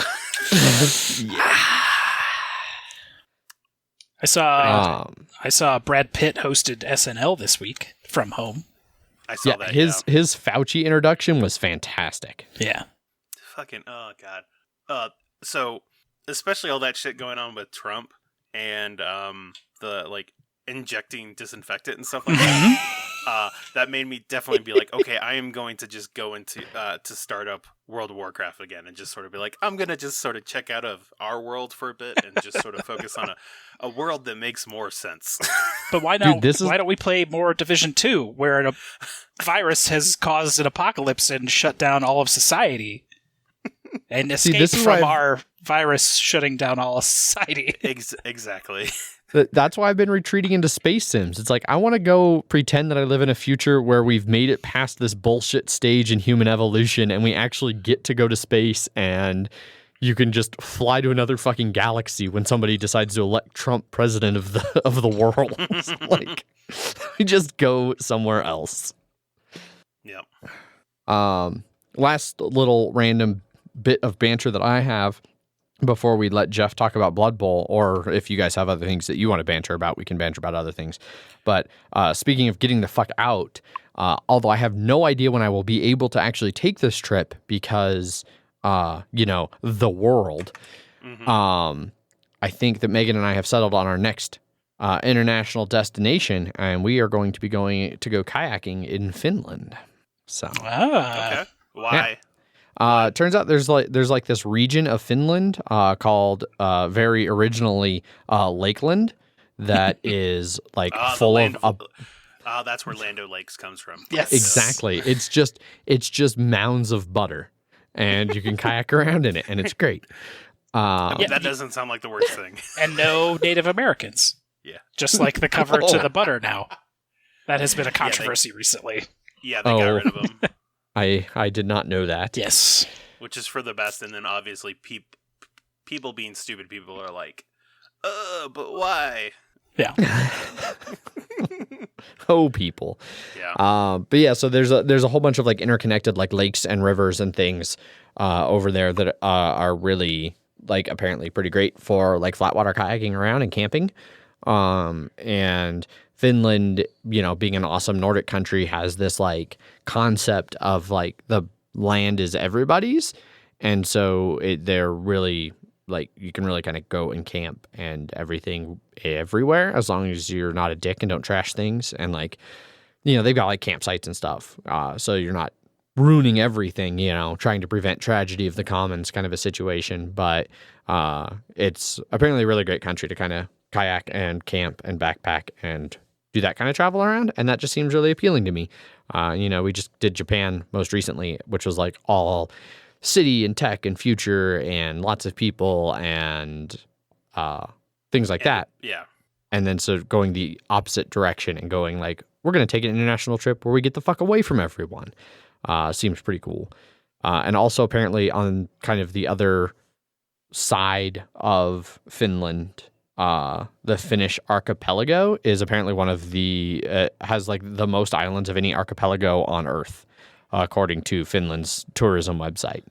I saw Brad Pitt hosted SNL this week from home. I saw that. His Fauci introduction was fantastic. Yeah. Fucking god. So especially all that shit going on with Trump and the like injecting disinfectant and stuff like that. That made me definitely be like, okay, I am going to just go into to start up World of Warcraft again and just sort of be like, I'm gonna just sort of check out of our world for a bit and just sort of focus on a world that makes more sense. But why not? Why don't we play more Division 2, where a virus has caused an apocalypse and shut down all of society, and escape from our virus shutting down all of society? Exactly. That's why I've been retreating into space sims. It's like, I want to go pretend that I live in a future where we've made it past this bullshit stage in human evolution and we actually get to go to space and you can just fly to another fucking galaxy when somebody decides to elect Trump president of the world. Like, we just go somewhere else. Yep. Last little random bit of banter that I have before we let Jeff talk about Blood Bowl, or if you guys have other things that you want to banter about, we can banter about other things. But speaking of getting the fuck out, although I have no idea when I will be able to actually take this trip because, the world, I think that Megan and I have settled on our next international destination, and we are going to be going to go kayaking in Finland. So, okay. Why? Yeah. Turns out there's like this region of Finland called very originally Lakeland that is like full of. That's where Lando Lakes comes from. Yes, exactly. It's just mounds of butter, and you can kayak around in it, and it's great. That doesn't sound like the worst thing. And no Native Americans. Yeah, just like the cover to the butter now. That has been a controversy recently. Yeah, they got rid of them. I did not know that. Yes. Which is for the best, and then obviously people being stupid people are like, but why? Yeah. Oh, people. Yeah. But yeah, so there's a whole bunch of like interconnected like lakes and rivers and things over there that are really like apparently pretty great for like flat water kayaking around and camping. And Finland, being an awesome Nordic country, has this like concept of like the land is everybody's. And so they're really like, you can really kind of go and camp and everything everywhere as long as you're not a dick and don't trash things. And like, they've got like campsites and stuff. So you're not ruining everything, trying to prevent tragedy of the commons kind of a situation. But it's apparently a really great country to kind of kayak and camp and backpack and do that kind of travel around, and that just seems really appealing to me. We just did Japan most recently, which was like all city and tech and future and lots of people and things like that. Yeah. And then so going the opposite direction and going like, we're going to take an international trip where we get the fuck away from everyone. Seems pretty cool. And also apparently on kind of the other side of Finland, the Finnish archipelago is apparently one of the has like the most islands of any archipelago on Earth, according to Finland's tourism website.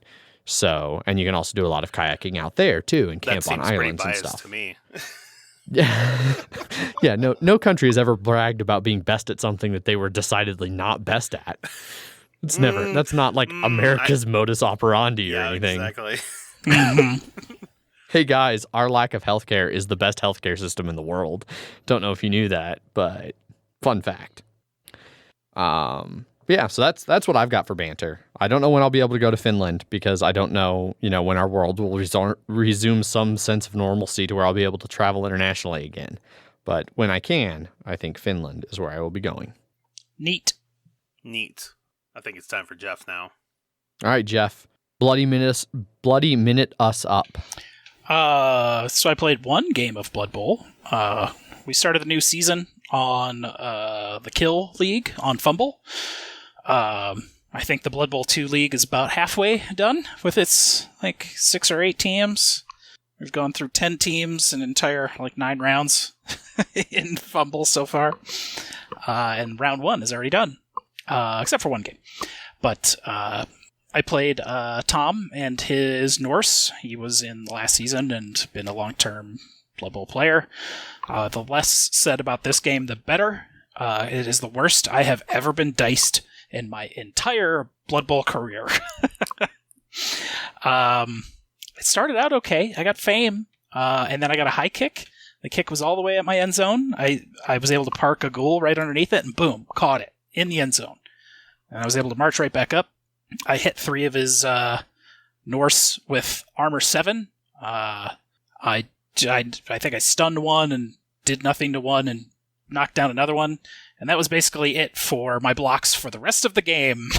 So, and you can also do a lot of kayaking out there too, and camp on islands and stuff. To me. Yeah, yeah. No country has ever bragged about being best at something that they were decidedly not best at. It's never. That's not like America's modus operandi or anything. Exactly. Hey guys, our lack of healthcare is the best healthcare system in the world. Don't know if you knew that, but fun fact. Yeah, so that's what I've got for banter. I don't know when I'll be able to go to Finland because I don't know, when our world will resume some sense of normalcy to where I'll be able to travel internationally again. But when I can, I think Finland is where I will be going. Neat. I think it's time for Jeff now. All right, Jeff. Bloody minute us up. So I played one game of Blood Bowl. We started the new season on the Kill League on Fumble. I think the Blood Bowl 2 League is about halfway done with its 6 or 8 teams. We've gone through 10 teams, an entire 9 rounds in Fumble so far. And round 1 is already done, except for one game. But I played Tom and his Norse. He was in the last season and been a long-term Blood Bowl player. The less said about this game, the better. It is the worst I have ever been diced in my entire Blood Bowl career. It started out okay. I got fame, and then I got a high kick. The kick was all the way at my end zone. I was able to park a ghoul right underneath it, and boom, caught it in the end zone. And I was able to march right back up. I hit 3 of his Norse with armor 7. I think I stunned one and did nothing to one and knocked down another one. And that was basically it for my blocks for the rest of the game.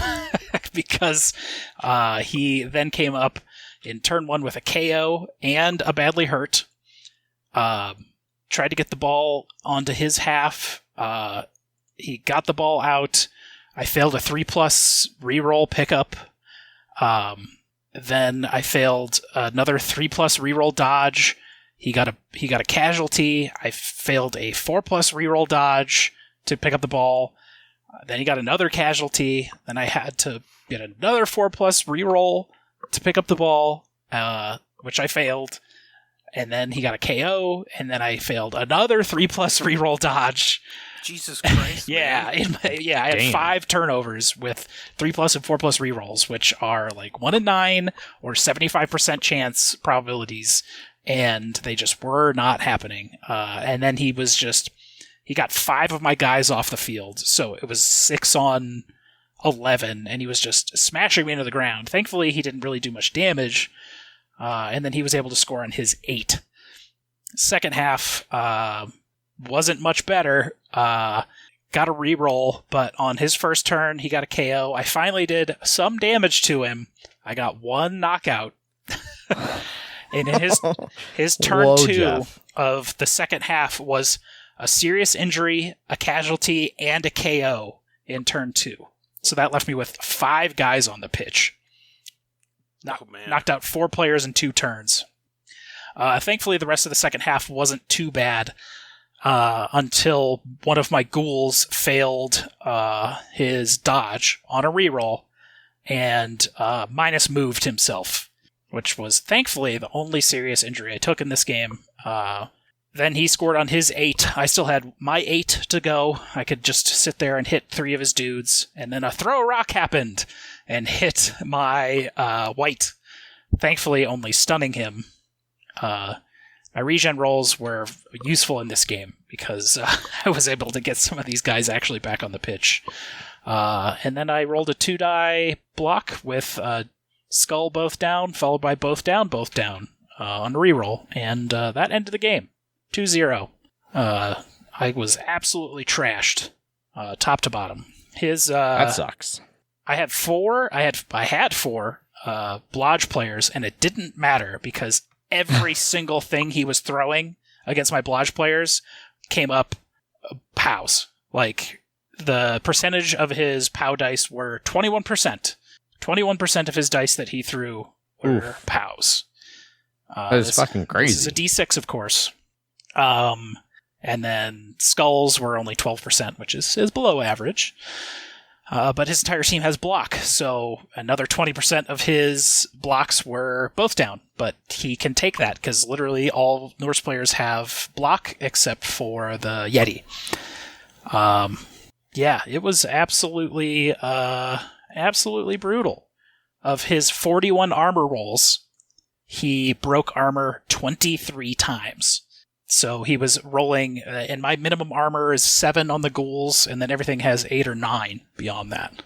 Because he then came up in turn 1 with a KO and a badly hurt. Tried to get the ball onto his half. He got the ball out. I failed a 3+ reroll pickup. Then I failed another 3+ reroll dodge. He got a casualty. I failed a 4+ reroll dodge to pick up the ball. Then he got another casualty. Then I had to get another 4+ reroll to pick up the ball, which I failed. And then he got a KO. And then I failed another 3+ reroll dodge. Jesus Christ. Yeah, I had 5 turnovers with 3+ and 4+ rerolls, which are 1 in 9 or 75% chance probabilities, and they just were not happening. And then he got 5 of my guys off the field, so it was 6 on 11, and he was just smashing me into the ground. Thankfully, he didn't really do much damage, and then he was able to score on his 8. Second half wasn't much better. Got a reroll, but on his first turn, he got a KO. I finally did some damage to him. I got 1 knockout. And in his turn 2 Jeff. of the second half was a serious injury, a casualty, and a KO in turn 2. So that left me with 5 guys on the pitch. Knocked out 4 players in 2 turns. Thankfully, the rest of the second half wasn't too bad. Until one of my ghouls failed his dodge on a reroll and minus moved himself, which was thankfully the only serious injury I took in this game. Then he scored on his 8. I still had my 8 to go. I could just sit there and hit 3 of his dudes, and then a throw rock happened and hit my white, thankfully only stunning him. My regen rolls were useful in this game because I was able to get some of these guys actually back on the pitch. And then I rolled a 2-die block with skull both down, followed by both down on a reroll. And that ended the game. 2-0. I was absolutely trashed, top to bottom. That sucks. I had 4 Blodge players, and it didn't matter because every single thing he was throwing against my Blodge players came up POWs. The percentage of his POW dice were 21%. 21% of his dice that he threw were POWs. That is fucking crazy. This is a D6, of course. And then skulls were only 12%, which is below average. But his entire team has block, so another 20% of his blocks were both down. But he can take that, because literally all Norse players have block except for the Yeti. Yeah, it was absolutely brutal. Of his 41 armor rolls, he broke armor 23 times. So he was rolling, and my minimum armor is 7 on the ghouls, and then everything has 8 or 9 beyond that.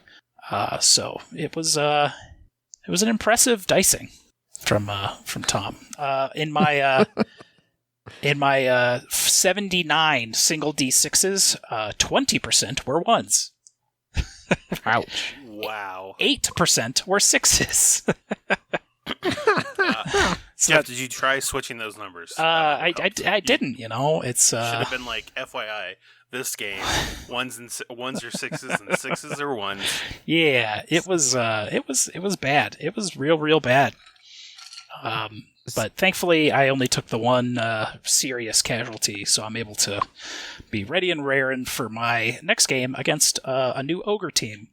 So it was an impressive dicing from Tom. In my 79 single D6s, 20% were 1s. Ouch. Wow. 8% were 6s. Jeff, did you try switching those numbers? I didn't. It's should have been like, FYI, this game, ones are 6s and 6s are 1s. Yeah, it was bad. It was real bad. But thankfully, I only took the one serious casualty, so I'm able to be ready and raring for my next game against a new ogre team.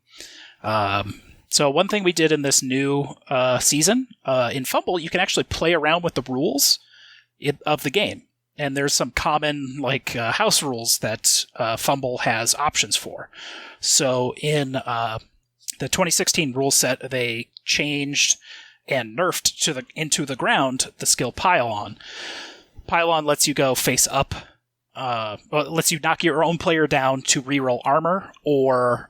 So one thing we did in this new season, in Fumble, you can actually play around with the rules of the game. And there's some common house rules that Fumble has options for. So in the 2016 rule set, they changed and nerfed into the ground the skill Pile-On. Pile-On lets you go face up. Lets you knock your own player down to reroll armor or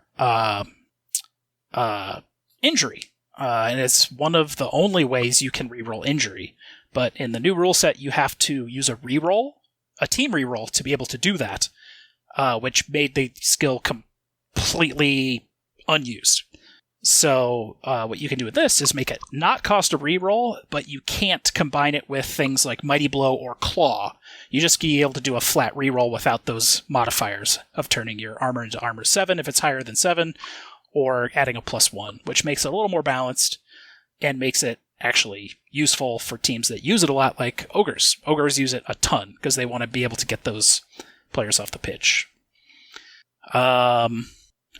injury. And it's one of the only ways you can reroll injury. But in the new rule set, you have to use a team reroll, to be able to do that, which made the skill completely unused. So what you can do with this is make it not cost a reroll, but you can't combine it with things like Mighty Blow or Claw. You just be able to do a flat reroll without those modifiers of turning your armor into armor 7 if it's higher than 7, or adding a +1, which makes it a little more balanced and makes it actually useful for teams that use it a lot, like ogres. Ogres use it a ton because they want to be able to get those players off the pitch.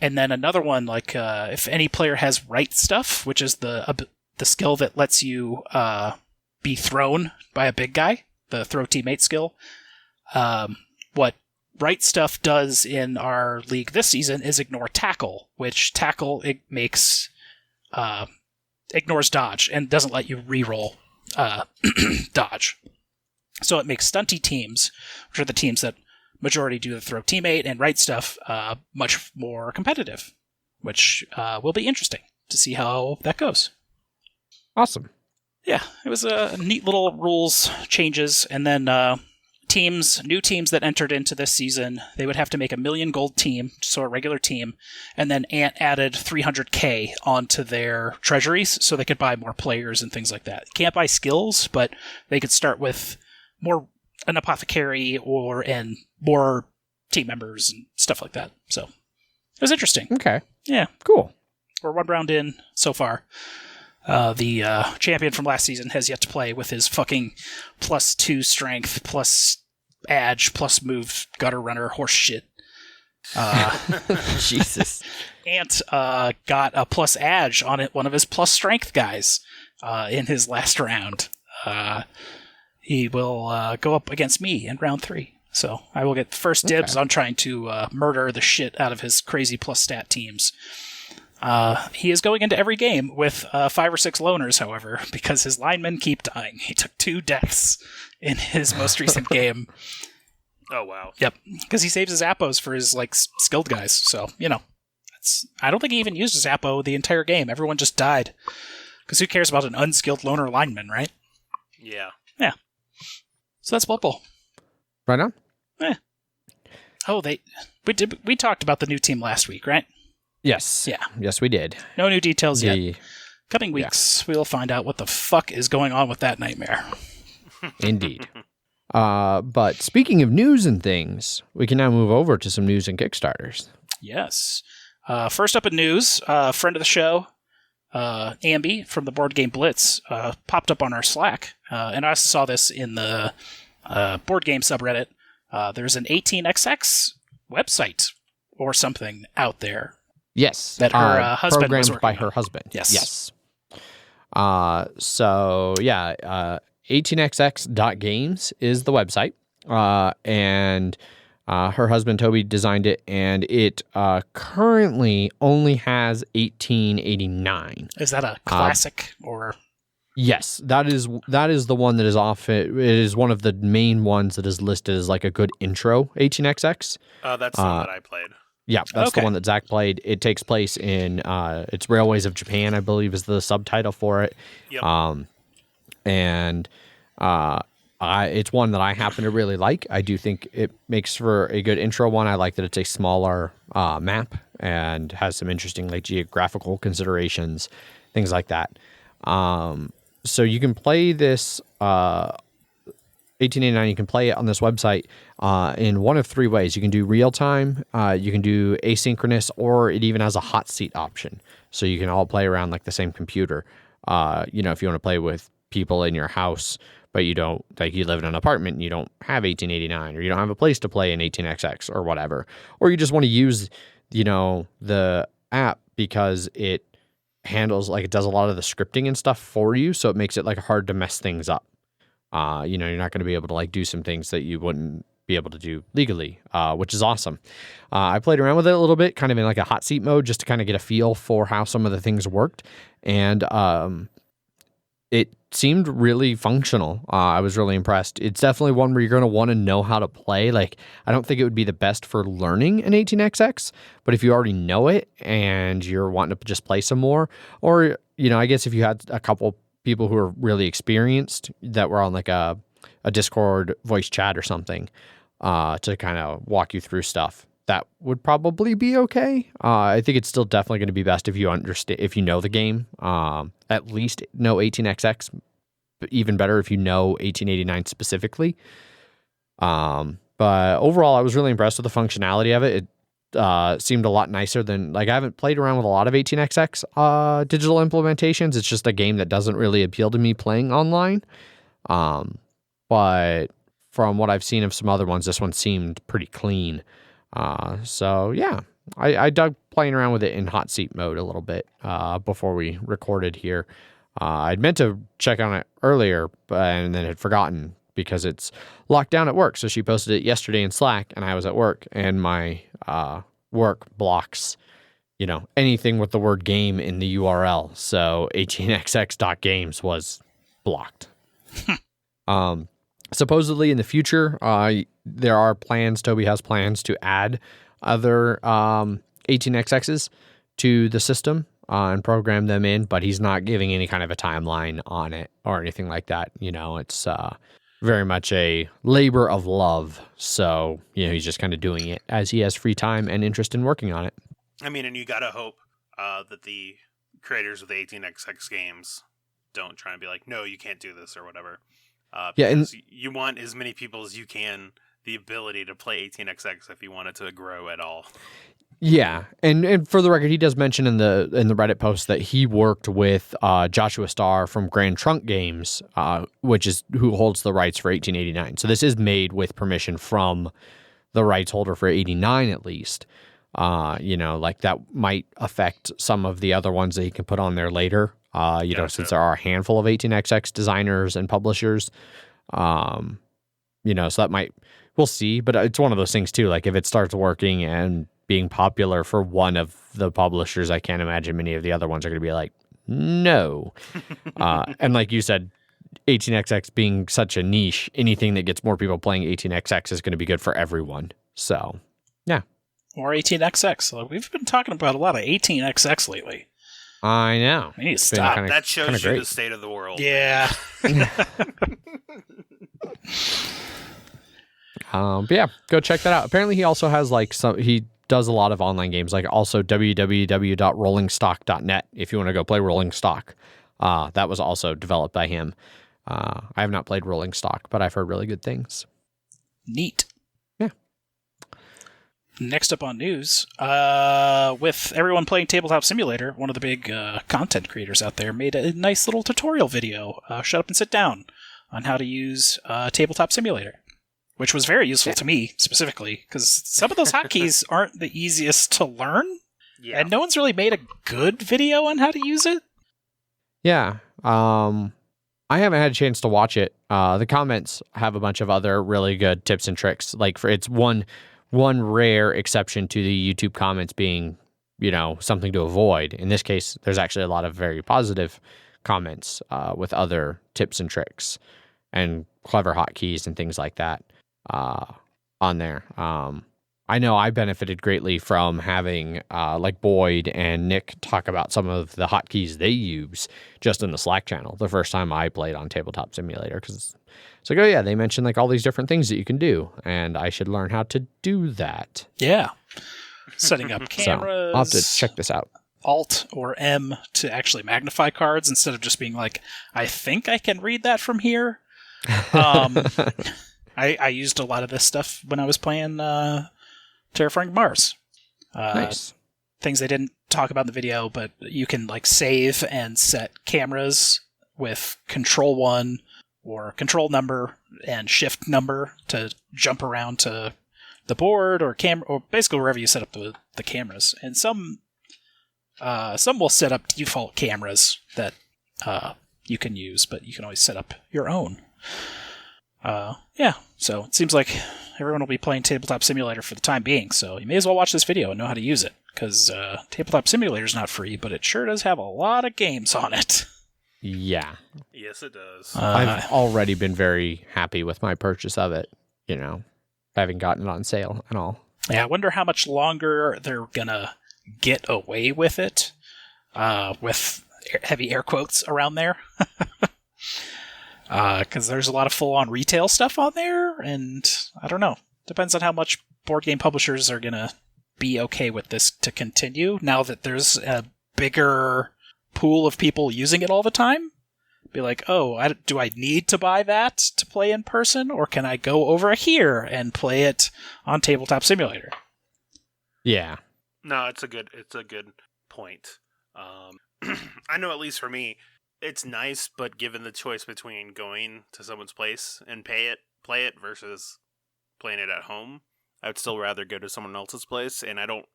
And then another one, if any player has right stuff, which is the skill that lets you be thrown by a big guy, the throw teammate skill. What right stuff does in our league this season is ignore tackle, which tackle ignores dodge and doesn't let you reroll dodge. So it makes stunty teams, which are the teams that majority do the throw teammate and right stuff, much more competitive, which will be interesting to see how that goes. Awesome. Yeah, it was a neat little rules changes, and then new teams that entered into this season, they would have to make a 1 million gold team, so a regular team, and then added 300k onto their treasuries so they could buy more players and things like that. Can't buy skills, but they could start with an apothecary and more team members and stuff like that. So it was interesting. Okay. Yeah. Cool. We're 1 round in so far. The champion from last season has yet to play with his fucking +2 strength, plus edge, plus move, gutter runner, horse shit. Jesus. Ant got a plus edge on it, one of his plus strength guys in his last round. He will go up against me in round 3. So I will get first dibs on trying to murder the shit out of his crazy plus stat teams. He is going into every game with 5 or 6 loners, however, because his linemen keep dying. He took 2 deaths in his most recent game. Oh, wow. Yep, because he saves his appos for his skilled guys. So, I don't think he even used his appo the entire game. Everyone just died. Because who cares about an unskilled loner lineman, right? Yeah. Yeah. So that's Blood Bowl. Right on. Yeah. Oh, we talked about the new team last week, right? Yes. Yeah. Yes, we did. No new details yet. Coming weeks, we will find out what the fuck is going on with that nightmare. Indeed. But speaking of news and things, we can now move over to some news and Kickstarters. Yes. First up in news, friend of the show, Ambi from the Board Game Blitz popped up on our Slack, and I also saw this in the board game subreddit. There's an 18xx website or something out there. Yes, that her husband programmed was working by on. her husband. Yes. So yeah, 18xx.games is the website, and her husband Toby designed it, and it currently only has 1889. Is that a classic or? Yes, that is the one that is off. It is one of the main ones that is listed as like a good intro 18xx. That's the one that I played. Yeah, that's the one that Zach played. It takes place in it's Railways of Japan, I believe, is the subtitle for it. Yep. It's one that I happen to really like. I do think it makes for a good intro one. I like that it's a smaller map and has some interesting like geographical considerations, things like that. So you can play this 1889. You can play it on this website in one of three ways. You can do real time, you can do asynchronous, or it even has a hot seat option. So you can all play around like the same computer. If you want to play with people in your house, but you don't, like you live in an apartment and you don't have 1889, or you don't have a place to play in 18xx or whatever, or you just want to use, the app because it handles, like it does a lot of the scripting and stuff for you. So it makes it like hard to mess things up. You're not going to be able to like do some things that you wouldn't be able to do legally, which is awesome. I played around with it a little bit, kind of in like a hot seat mode, just to kind of get a feel for how some of the things worked. And it seemed really functional. I was really impressed. It's definitely one where you're going to want to know how to play. Like, I don't think it would be the best for learning an 18xx, but if you already know it and you're wanting to just play some more, or, I guess if you had a couple people who are really experienced that were on like a Discord voice chat or something to kind of walk you through stuff, that would probably be okay. I think it's still definitely going to be best if you understand, if you know the game, at least know 18xx, but even better if you know 1889 specifically. But overall, I was really impressed with the functionality of it. It seemed a lot nicer than, like, I haven't played around with a lot of 18xx digital implementations. It's just a game that doesn't really appeal to me playing online. But from what I've seen of some other ones, this one seemed pretty clean. So yeah, I dug playing around with it in hot seat mode a little bit before we recorded here. I'd meant to check on it earlier, and then had forgotten because it's locked down at work. So she posted it yesterday in Slack, and I was at work, and my work blocks, anything with the word game in the URL. So 18xx.games was blocked. Supposedly in the future, there are plans, Toby has plans to add other 18xx's to the system and program them in, but he's not giving any kind of a timeline on it or anything like that. It's very much a labor of love. So, he's just kind of doing it as he has free time and interest in working on it. I mean, and you gotta hope that the creators of the 18xx games don't try and be like, no, you can't do this or whatever. Because you want as many people as you can the ability to play 18xx if you want it to grow at all. Yeah, and for the record, he does mention in the Reddit post that he worked with Joshua Starr from Grand Trunk Games, which is who holds the rights for 1889. So this is made with permission from the rights holder for 89 at least. Like that might affect some of the other ones that he can put on there later. Since there are a handful of 18xx designers and publishers, so that might, we'll see, but it's one of those things too. Like if it starts working and being popular for one of the publishers, I can't imagine many of the other ones are going to be like, no. And like you said, 18xx being such a niche, anything that gets more people playing 18xx is going to be good for everyone. So, yeah. Or 18xx. We've been talking about a lot of 18xx lately. I know. We need to stop. That shows you the state of the world. Yeah. But yeah, go check that out. Apparently he also has he does a lot of online games, like also www.rollingstock.net if you want to go play Rolling Stock. That was also developed by him. I have not played Rolling Stock, but I've heard really good things. Neat. Yeah. Next up on news, with everyone playing Tabletop Simulator, one of the big content creators out there made a nice little tutorial video, Shut Up and Sit Down, on how to use Tabletop Simulator, which was very useful to me, specifically, because some of those hotkeys aren't the easiest to learn, and no one's really made a good video on how to use it. Yeah, I haven't had a chance to watch it. The comments have a bunch of other really good tips and tricks. Like, it's one rare exception to the YouTube comments being, something to avoid. In this case, there's actually a lot of very positive comments with other tips and tricks and clever hotkeys and things like that on there. I know I benefited greatly from having like Boyd and Nick talk about some of the hotkeys they use just in the Slack channel the first time I played on Tabletop Simulator, because it's like, oh yeah, they mentioned like all these different things that you can do, and I should learn how to do that. Yeah. Setting up cameras. So I'll have to check this out. Alt or M to actually magnify cards instead of just being like, I think I can read that from here. I used a lot of this stuff when I was playing Terraforming Mars. Nice. Things they didn't talk about in the video, but you can like save and set cameras with control 1 or control number and shift number to jump around to the board or camera, or basically wherever you set up the cameras. And some will set up default cameras that you can use, but you can always set up your own. So it seems like everyone will be playing Tabletop Simulator for the time being, so you may as well watch this video and know how to use it, because Tabletop Simulator is not free, but it sure does have a lot of games on it. Yeah. Yes, it does. I've already been very happy with my purchase of it, having gotten it on sale and all. Yeah, I wonder how much longer they're gonna get away with it, with heavy air quotes around there. Because there's a lot of full-on retail stuff on there, and I don't know. Depends on how much board game publishers are going to be okay with this to continue, now that there's a bigger pool of people using it all the time. Be like, do I need to buy that to play in person, or can I go over here and play it on Tabletop Simulator? Yeah. No, it's a good point. I know, at least for me, it's nice, but given the choice between going to someone's place and play it versus playing it at home, I would still rather go to someone else's place, and I don't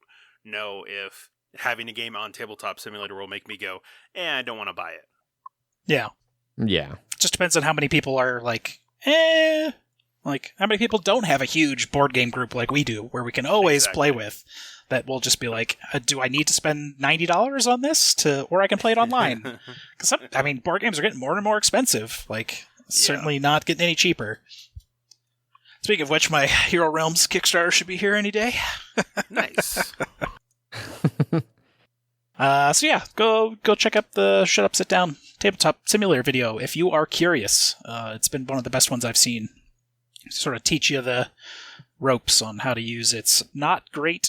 know if having a game on Tabletop Simulator will make me go, I don't want to buy it. Yeah. Yeah. It just depends on how many people are like, like how many people don't have a huge board game group like we do, where we can always play with. That will just be like, do I need to spend $90 on this or I can play it online? Because board games are getting more and more expensive. Like, certainly not getting any cheaper. Speaking of which, my Hero Realms Kickstarter should be here any day. Nice. Go check out the Shut Up, Sit Down Tabletop Simulator video if you are curious. It's been one of the best ones I've seen. Sort of teach you the ropes on how to use its not great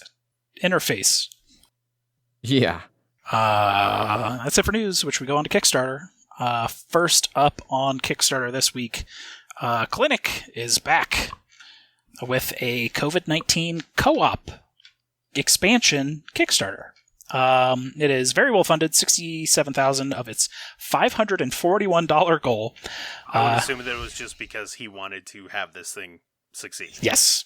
interface. Yeah. That's it for news, which we go on to Kickstarter. First up on Kickstarter this week, Clinic is back with a COVID-19 co-op expansion Kickstarter. It is very well funded, $67,000 of its $541 goal. I would assume that it was just because he wanted to have this thing succeed. Yes.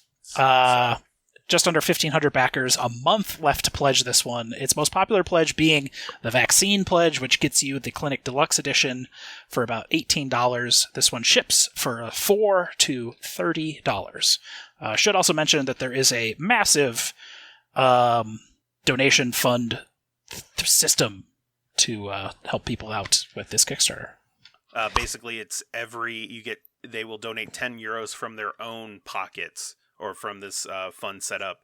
Just under 1,500 backers, a month left to pledge this one. Its most popular pledge being the Vaccine Pledge, which gets you the Clinic Deluxe Edition for about $18. This one ships for $4 to $30. Should also mention that there is a massive donation fund system to help people out with this Kickstarter. Basically, it's they will donate €10 from their own pockets, or from this fund setup,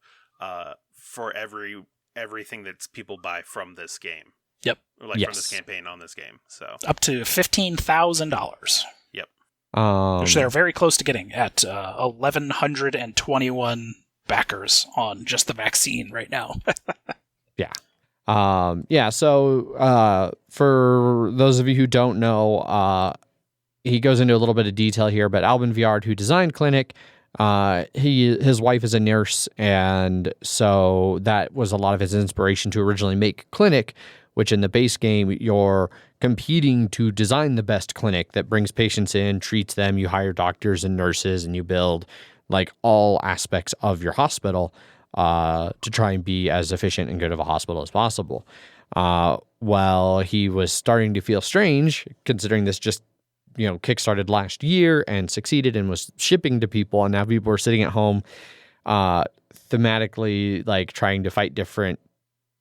for everything that people buy from this game. Yep. Or from this campaign on this game. So up to $15,000. Yep. Which they're very close to getting at 1,121 backers on just the vaccine right now. Yeah. So for those of you who don't know, he goes into a little bit of detail here, but Albin Viard, who designed Clinic, His wife is a nurse, and so that was a lot of his inspiration to originally make Clinic, which in the base game, you're competing to design the best clinic that brings patients in, treats them, you hire doctors and nurses, and you build like all aspects of your hospital to try and be as efficient and good of a hospital as possible. Well, he was starting to feel strange, considering this just, kickstarted last year and succeeded and was shipping to people, and now people were sitting at home thematically like trying to fight different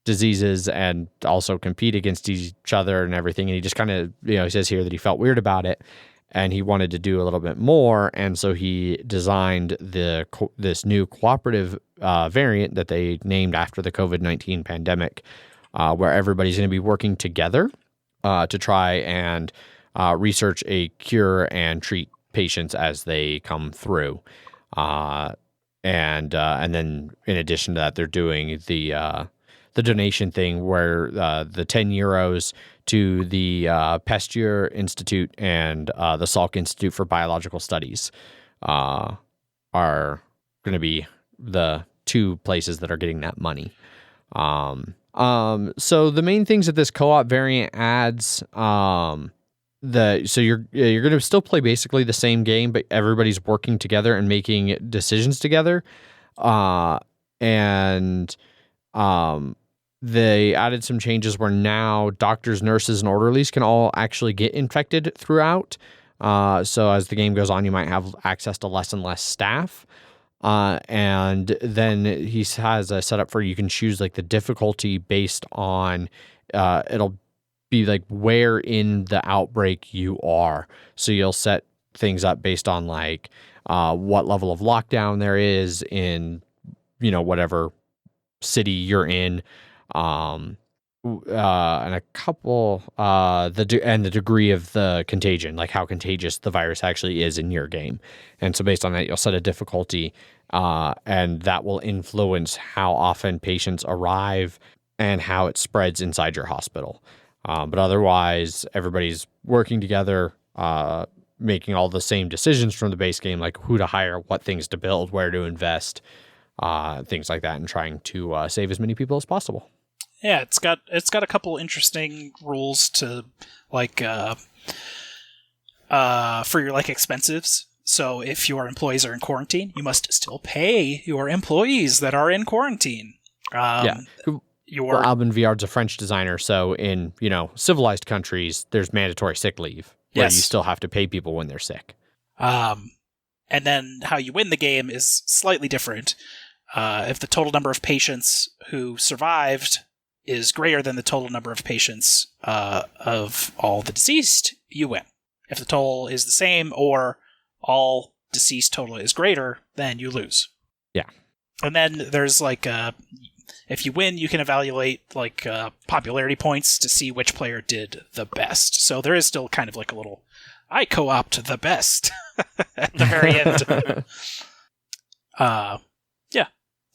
diseases and also compete against each other and everything. And he just kind of, he says here that he felt weird about it and he wanted to do a little bit more. And so he designed this new cooperative variant that they named after the COVID-19 pandemic, where everybody's going to be working together to try and research a cure and treat patients as they come through. And then in addition to that, they're doing the donation thing where the 10 euros to the Pasteur Institute and the Salk Institute for Biological Studies are going to be the two places that are getting that money. So the main things that this co-op variant adds, so you're going to still play basically the same game, but everybody's working together and making decisions together. They added some changes where now doctors, nurses, and orderlies can all actually get infected throughout. So as the game goes on, you might have access to less and less staff. And then he has a setup for you can choose like the difficulty based on it'll be like where in the outbreak you are. So you'll set things up based on like what level of lockdown there is in whatever city you're in. And a couple, the degree of the contagion, like how contagious the virus actually is in your game. And so based on that, you'll set a difficulty, and that will influence how often patients arrive and how it spreads inside your hospital. But otherwise, everybody's working together, making all the same decisions from the base game, like who to hire, what things to build, where to invest, things like that, and trying to save as many people as possible. Yeah, it's got a couple interesting rules to like for your like expenses. So if your employees are in quarantine, you must still pay your employees that are in quarantine. Alban Viard's a French designer, so in civilized countries, there's mandatory sick leave where you still have to pay people when they're sick. And then how you win the game is slightly different. If the total number of patients who survived is greater than the total number of patients of all the deceased, you win. If the total is the same or all deceased total is greater, then you lose. Yeah. And then there's like if you win, you can evaluate like popularity points to see which player did the best. So there is still kind of like a little, I co-opt the best at the very end. Yeah.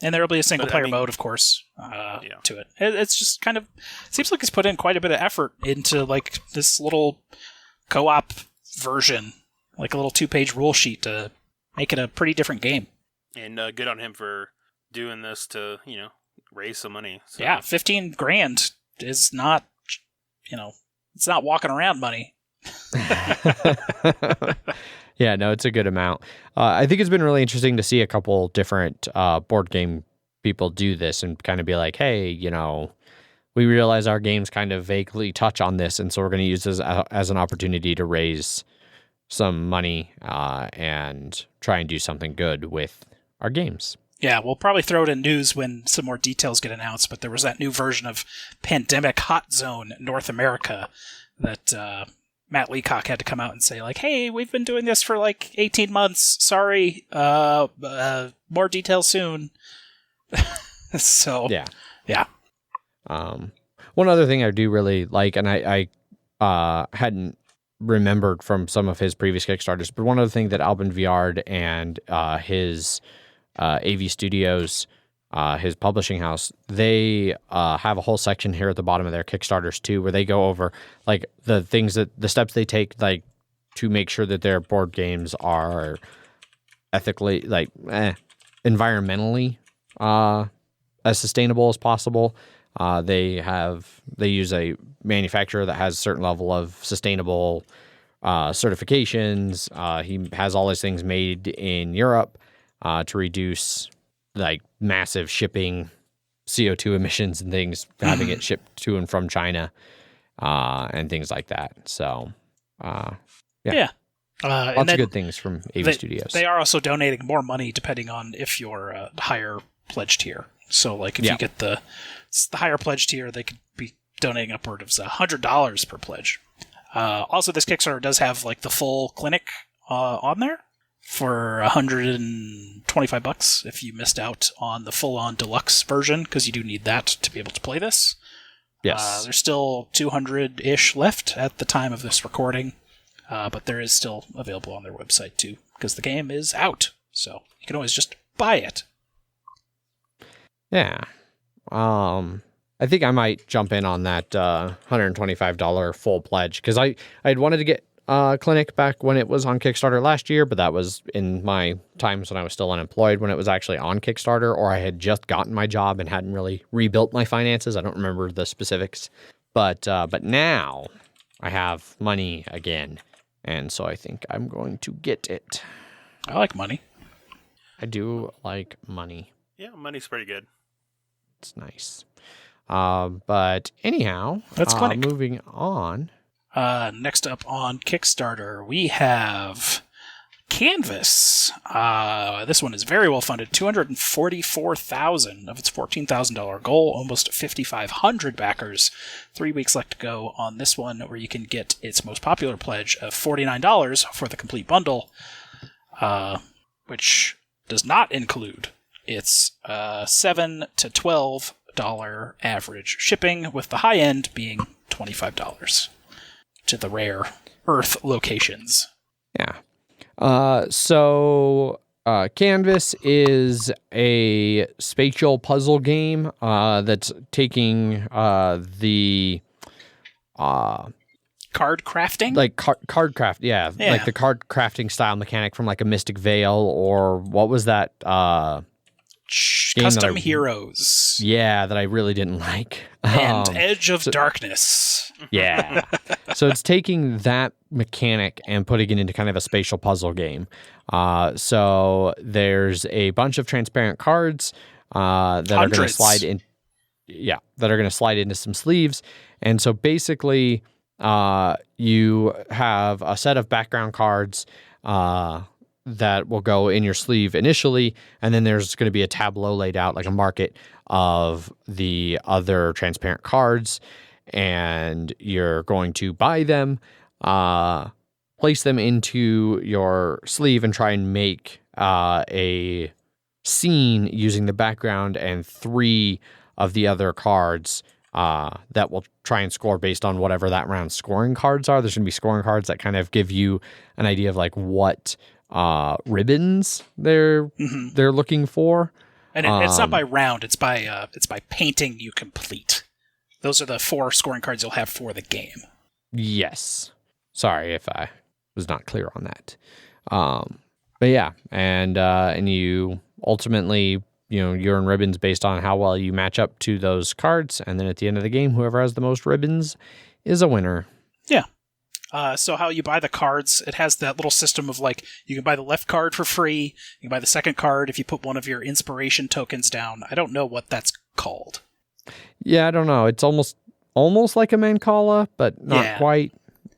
And there will be a single player mode, of course, to it. It's just kind of, seems like he's put in quite a bit of effort into like this little co-op version, like a little 2-page rule sheet to make it a pretty different game. And good on him for doing this to, raise some money. So. Yeah, $15,000 is not, it's not walking around money. Yeah, no, it's a good amount. I think it's been really interesting to see a couple different board game people do this and kind of be like, hey, we realize our games kind of vaguely touch on this, and so we're going to use this as an opportunity to raise some money and try and do something good with our games. Yeah, we'll probably throw it in news when some more details get announced, but there was that new version of Pandemic Hot Zone North America that Matt Leacock had to come out and say, like, hey, we've been doing this for like 18 months. Sorry, more details soon. So, yeah. One other thing I do really like, and I hadn't remembered from some of his previous Kickstarters, but one other thing that Alban Viard and his AV Studios, his publishing house, they have a whole section here at the bottom of their Kickstarters too, where they go over like the things the steps they take, like to make sure that their board games are ethically, environmentally as sustainable as possible. They use a manufacturer that has a certain level of sustainable certifications. He has all his things made in Europe to reduce massive shipping CO2 emissions and things, having it shipped to and from China and things like that. So, yeah. Lots of good things from AV Studios. They are also donating more money depending on if you're a higher pledge tier. So, if you get the higher pledge tier, they could be donating upward of $100 per pledge. Also, this Kickstarter does have the full clinic on there for $125 if you missed out on the full-on deluxe version, because you do need that to be able to play this. Yes. There's still 200-ish left at the time of this recording, but there is still available on their website too, because the game is out, so you can always just buy it. Yeah. I think I might jump in on that $125 full pledge, because I had wanted to get Clinic back when it was on Kickstarter last year, but that was in my times when I was still unemployed, when it was actually on Kickstarter, or I had just gotten my job and hadn't really rebuilt my finances. I don't remember the specifics, but now I have money again, and so I think I'm going to get it. I like money. I do like money. Yeah, money's pretty good. It's nice. But anyhow, that's Clinic. Moving on. Next up on Kickstarter, we have Canvas. This one is very well funded. $244,000 of its $14,000 goal. Almost 5,500 backers. 3 weeks left to go on this one, where you can get its most popular pledge of $49 for the complete bundle, which does not include its $7 to $12 average shipping, with the high end being $25 to the rare Earth locations. Yeah. So Canvas is a spatial puzzle game that's taking the card crafting? Card craft, yeah. Like the card crafting style mechanic from a Mystic Vale, or what was that Custom Heroes. Yeah, that I really didn't like. And Edge of Darkness. Yeah. So it's taking that mechanic and putting it into kind of a spatial puzzle game. So there's a bunch of transparent cards that are going to slide in. Yeah, that are going to slide into some sleeves. And so basically, you have a set of background cards that will go in your sleeve initially, and then there's going to be a tableau laid out, like a market of the other transparent cards, and you're going to buy them, place them into your sleeve, and try and make a scene using the background and 3 of the other cards that will try and score based on whatever that round's scoring cards are. There's going to be scoring cards that kind of give you an idea of what ribbons they're looking for. And it's not by round, it's by painting you complete. Those are the 4 scoring cards you'll have for the game. Yes. Sorry if I was not clear on that. But yeah, and you ultimately, you earn ribbons based on how well you match up to those cards, and then at the end of the game, whoever has the most ribbons is a winner. Yeah. So how you buy the cards, it has that little system of you can buy the left card for free, you can buy the second card if you put one of your inspiration tokens down. I don't know what that's called. Yeah, I don't know. It's almost like a Mancala, but not quite.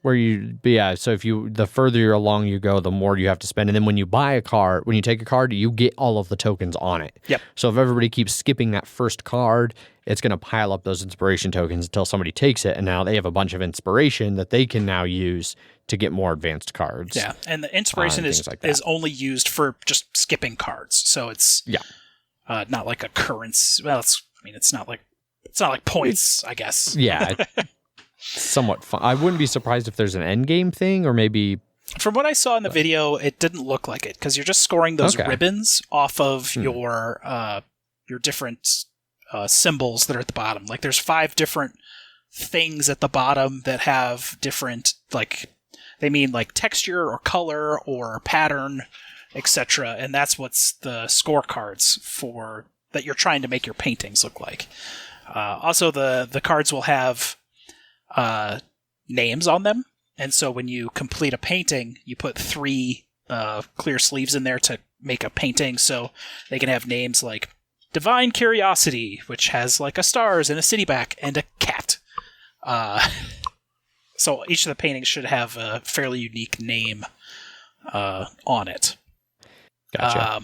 So if the further along you go, the more you have to spend. And then when you take a card, you get all of the tokens on it. Yep. So if everybody keeps skipping that first card, it's going to pile up those inspiration tokens until somebody takes it, and now they have a bunch of inspiration that they can now use to get more advanced cards. Yeah, and the inspiration is only used for just skipping cards. So it's not like a currency. Well, it's not like points, I guess. Yeah. Somewhat fun. I wouldn't be surprised if there's an end game thing, or maybe. From what I saw in the video, it didn't look like it, because you're just scoring those ribbons off of your different symbols that are at the bottom. There's 5 different things at the bottom that have different they mean texture or color or pattern, etc. And that's what's the scorecards for that you're trying to make your paintings look like. Also, the cards will have names on them, and so when you complete a painting, you put 3 clear sleeves in there to make a painting, so they can have names like Divine Curiosity, which has like a stars and a city back and a cat. So each of the paintings should have a fairly unique name on it. Gotcha.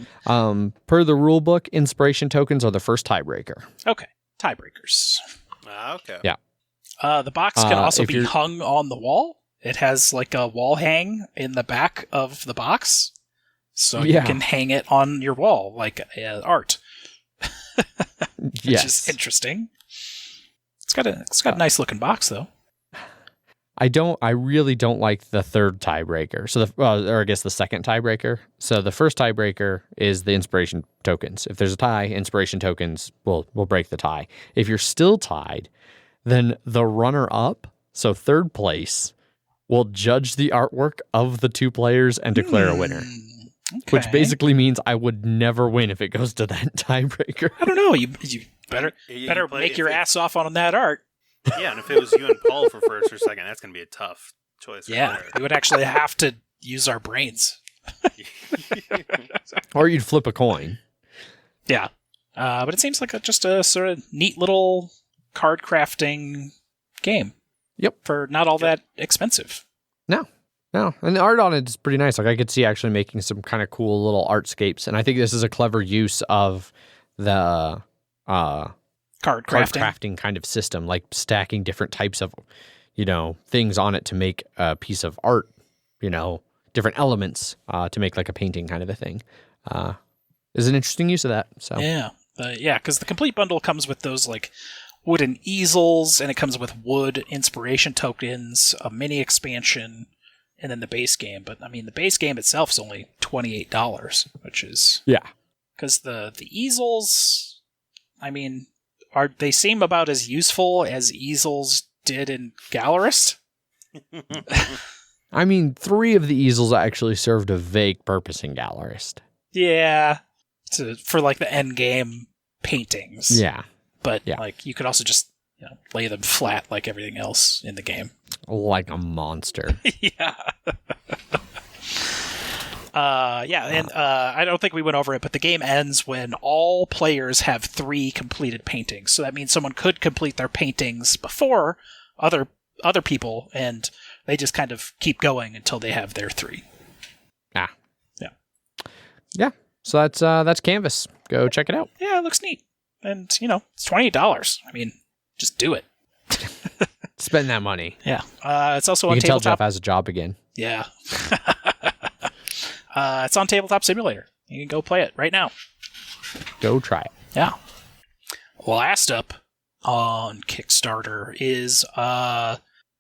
Per the rule book, inspiration tokens are the first tiebreaker. Okay, tiebreakers. Okay. Yeah. The box can also be hung on the wall. It has like a wall hang in the back of the box, so you can hang it on your wall like art. Which is interesting. It's got a nice looking box though. I really don't like the third tiebreaker. So or I guess the second tiebreaker. So the first tiebreaker is the inspiration tokens. If there's a tie, inspiration tokens will break the tie. If you're still tied, then the runner up, so third place, will judge the artwork of the 2 players and declare a winner. Okay. Which basically means I would never win if it goes to that tiebreaker. I don't know. You better make your ass off on that art. Yeah, and if it was you and Paul for first or second, that's going to be a tough choice. Yeah, we would actually have to use our brains. Or you'd flip a coin. Yeah. But it seems like just a sort of neat little card crafting game. Yep. For not all that expensive. No, and the art on it is pretty nice. Like I could see actually making some kind of cool little artscapes, and I think this is a clever use of the card crafting kind of system, like stacking different types of, things on it to make a piece of art, different elements to make like a painting kind of a thing. Is an interesting use of that. So yeah, because the complete bundle comes with those like wooden easels, and it comes with wood inspiration tokens, a mini expansion, and then the base game. But I mean, the base game itself is only $28, which is because the easels, I mean, they seem about as useful as easels did in Gallerist. I mean, 3 of the easels actually served a vague purpose in Gallerist. Yeah, for like the end game paintings. Yeah, but like you could also just lay them flat like everything else in the game. Like a monster. Yeah. And I don't think we went over it, but the game ends when all players have 3 completed paintings. So that means someone could complete their paintings before other people, and they just kind of keep going until they have their 3. Yeah. So that's Canvas. Go check it out. Yeah, it looks neat, and it's $28. I mean, just do it. Spend that money. Yeah. It's also on you can Tabletop. Tell Jeff has a job again. Yeah. It's on Tabletop Simulator. You can go play it right now. Go try it. Yeah. Last up on Kickstarter is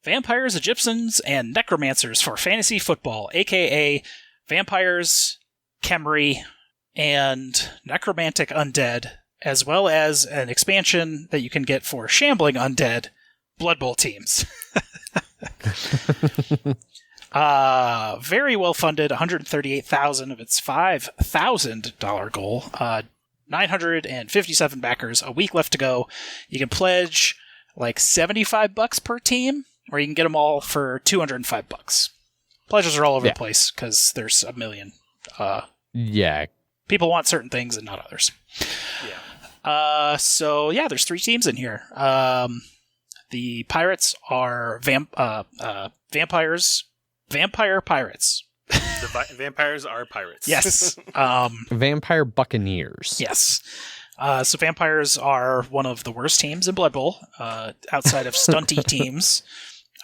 Vampires, Egyptians, and Necromancers for Fantasy Football, a.k.a. Vampires, Khemri, and Necromantic Undead, as well as an expansion that you can get for Shambling Undead, Blood Bowl teams. Very well funded, $138,000 of its $5,000 goal. 957 backers, a week left to go. You can pledge like $75 per team, or you can get them all for $205. Pledges are all over the place because there's a million. People want certain things and not others. There's 3 teams in here. The pirates are vampires. Vampire pirates. The vampires are pirates. Yes. Vampire Buccaneers. Yes. So vampires are one of the worst teams in Blood Bowl, outside of stunty teams.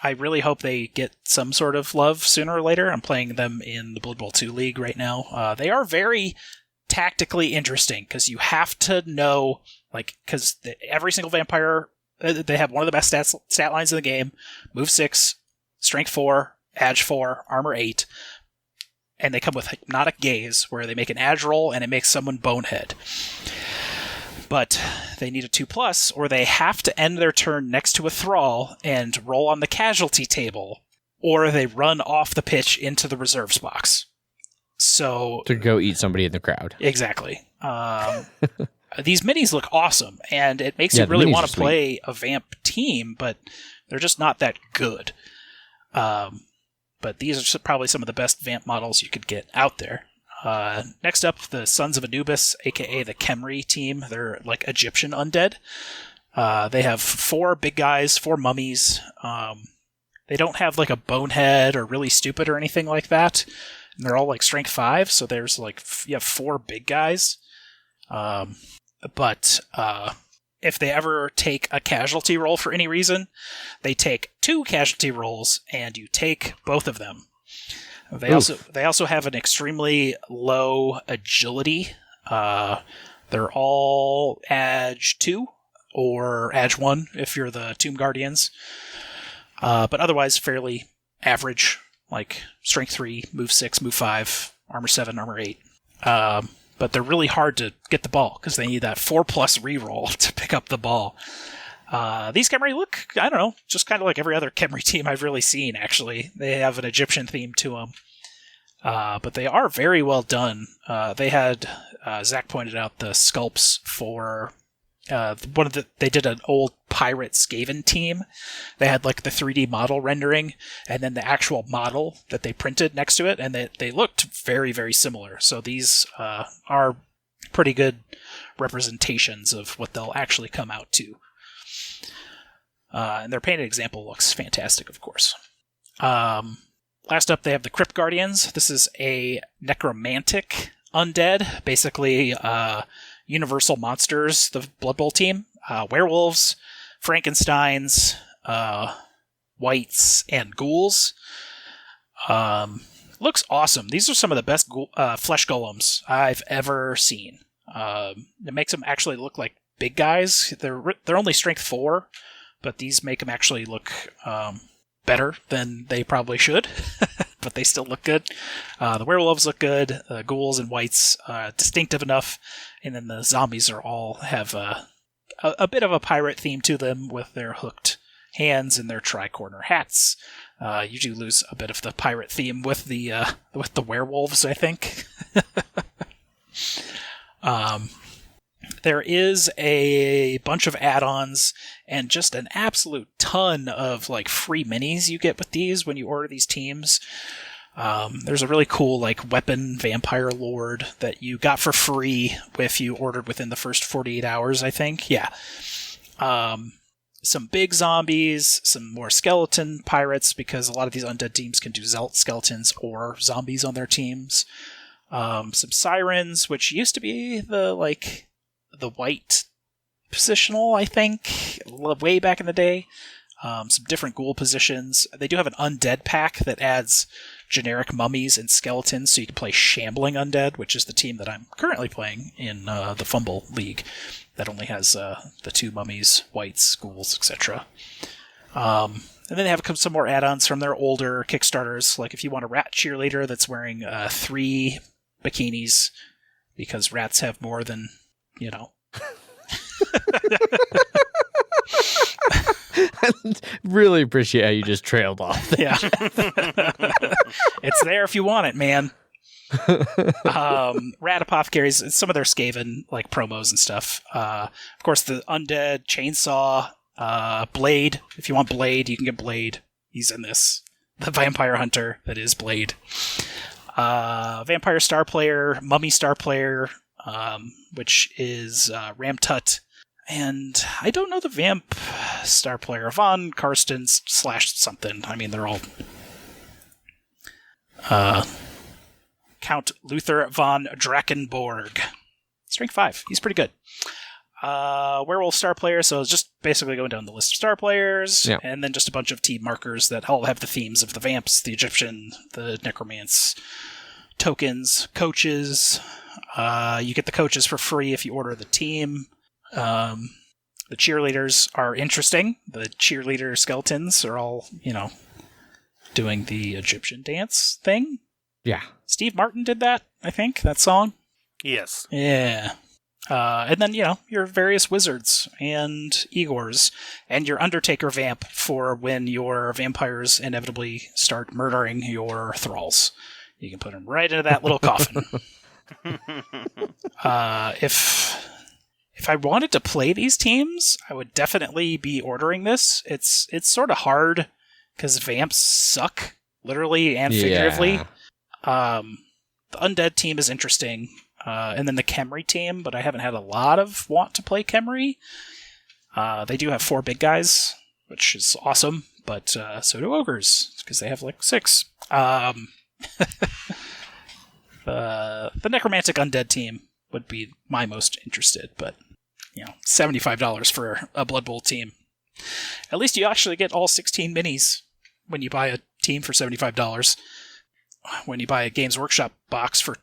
I really hope they get some sort of love sooner or later. I'm playing them in the Blood Bowl 2 League right now. They are very tactically interesting because you have to know, because every single vampire, they have one of the best stat lines in the game: move 6, strength 4, Ag 4, armor 8, and they come with Hypnotic Gaze, where they make an Ag roll and it makes someone bonehead. But they need a 2+, or they have to end their turn next to a thrall and roll on the casualty table, or they run off the pitch into the reserves box. So to go eat somebody in the crowd. Exactly. These minis look awesome, and it makes you really want to play a Vamp team, but they're just not that good. But these are probably some of the best Vamp models you could get out there. Next up, the Sons of Anubis, aka the Khemri team. They're like Egyptian undead. They have 4 big guys, 4 mummies. They don't have like a bonehead or really stupid or anything like that. And they're all like strength 5, so there's like you have 4 big guys. But if they ever take a casualty roll for any reason, they take 2 casualty rolls, and you take both of them. They also have an extremely low agility. They're all Ag 2 or Ag 1 if you're the Tomb Guardians, but otherwise fairly average, like strength 3, move 6, move 5, armor 7, armor 8. But they're really hard to get the ball because they need that 4+ reroll to pick up the ball. These Khemri look, I don't know, just kind of like every other Khemri team I've really seen, actually. They have an Egyptian theme to them. But they are very well done. They had, Zach pointed out, the sculpts for they did an old pirate Skaven team. They had like the 3D model rendering and then the actual model that they printed next to it, and they looked very, very similar. So these are pretty good representations of what they'll actually come out to. And their painted example looks fantastic, of course. Last up, they have the Crypt Guardians. This is a necromantic undead, basically Universal Monsters, the Blood Bowl team. Werewolves, Frankensteins, wights, and ghouls. Looks awesome. These are some of the best flesh golems I've ever seen. It makes them actually look like big guys. They're only strength 4, but these make them actually look better than they probably should, but they still look good. The werewolves look good. The ghouls and wights distinctive enough, and then the zombies all have a bit of a pirate theme to them with their hooked hands and their tri-corner hats. You do lose a bit of the pirate theme with the werewolves, I think. There is a bunch of add-ons and just an absolute ton of like free minis you get with these when you order these teams. There's a really cool like weapon vampire lord that you got for free if you ordered within the first 48 hours, I think. Yeah. Some big zombies, some more skeleton pirates, because a lot of these undead teams can do skeletons or zombies on their teams. Some sirens, which used to be the white positional, I think, way back in the day. Some different ghoul positions. They do have an undead pack that adds generic mummies and skeletons, so you can play Shambling Undead, which is the team that I'm currently playing in the Fumble League. That only has the 2 mummies, wights, ghouls, etc. And then they have some more add-ons from their older Kickstarters, like if you want a rat cheerleader that's wearing 3 bikinis, because rats have more than, I really appreciate how you just trailed off there. Yeah. It's there if you want it, man. Rat Apothecaries, some of their Skaven like promos and stuff. Of course, the Undead Chainsaw, Blade. If you want Blade, you can get Blade. He's in this. The Vampire Hunter that is Blade. Vampire Star Player, Mummy Star Player, which is Ramtut. And I don't know the Vamp Star Player. Von Karsten / something. I mean, they're all... Count Luther von Drakenborg. Strength 5. He's pretty good. Werewolf Star Player, so it's just basically going down the list of Star Players, yeah. And then just a bunch of team markers that all have the themes of the Vamps, the Egyptian, the Necromance, tokens, coaches. You get the coaches for free if you order the team. The cheerleaders are interesting. The cheerleader skeletons are all, doing the Egyptian dance thing. Yeah. Steve Martin did that, I think, that song. Yes. Yeah. And then, your various wizards and Igors and your Undertaker vamp for when your vampires inevitably start murdering your thralls. You can put them right into that little coffin. If I wanted to play these teams, I would definitely be ordering this. It's sort of hard because vamps suck, literally and figuratively. Yeah. The undead team is interesting, and then the Khemri team, but I haven't had a lot of want to play Khemri. They do have 4 big guys, which is awesome, but so do ogres, because they have like 6. The necromantic undead team would be my most interested, but $75 for a Blood Bowl team. At least you actually get all 16 minis when you buy a team for $75. When you buy a Games Workshop box for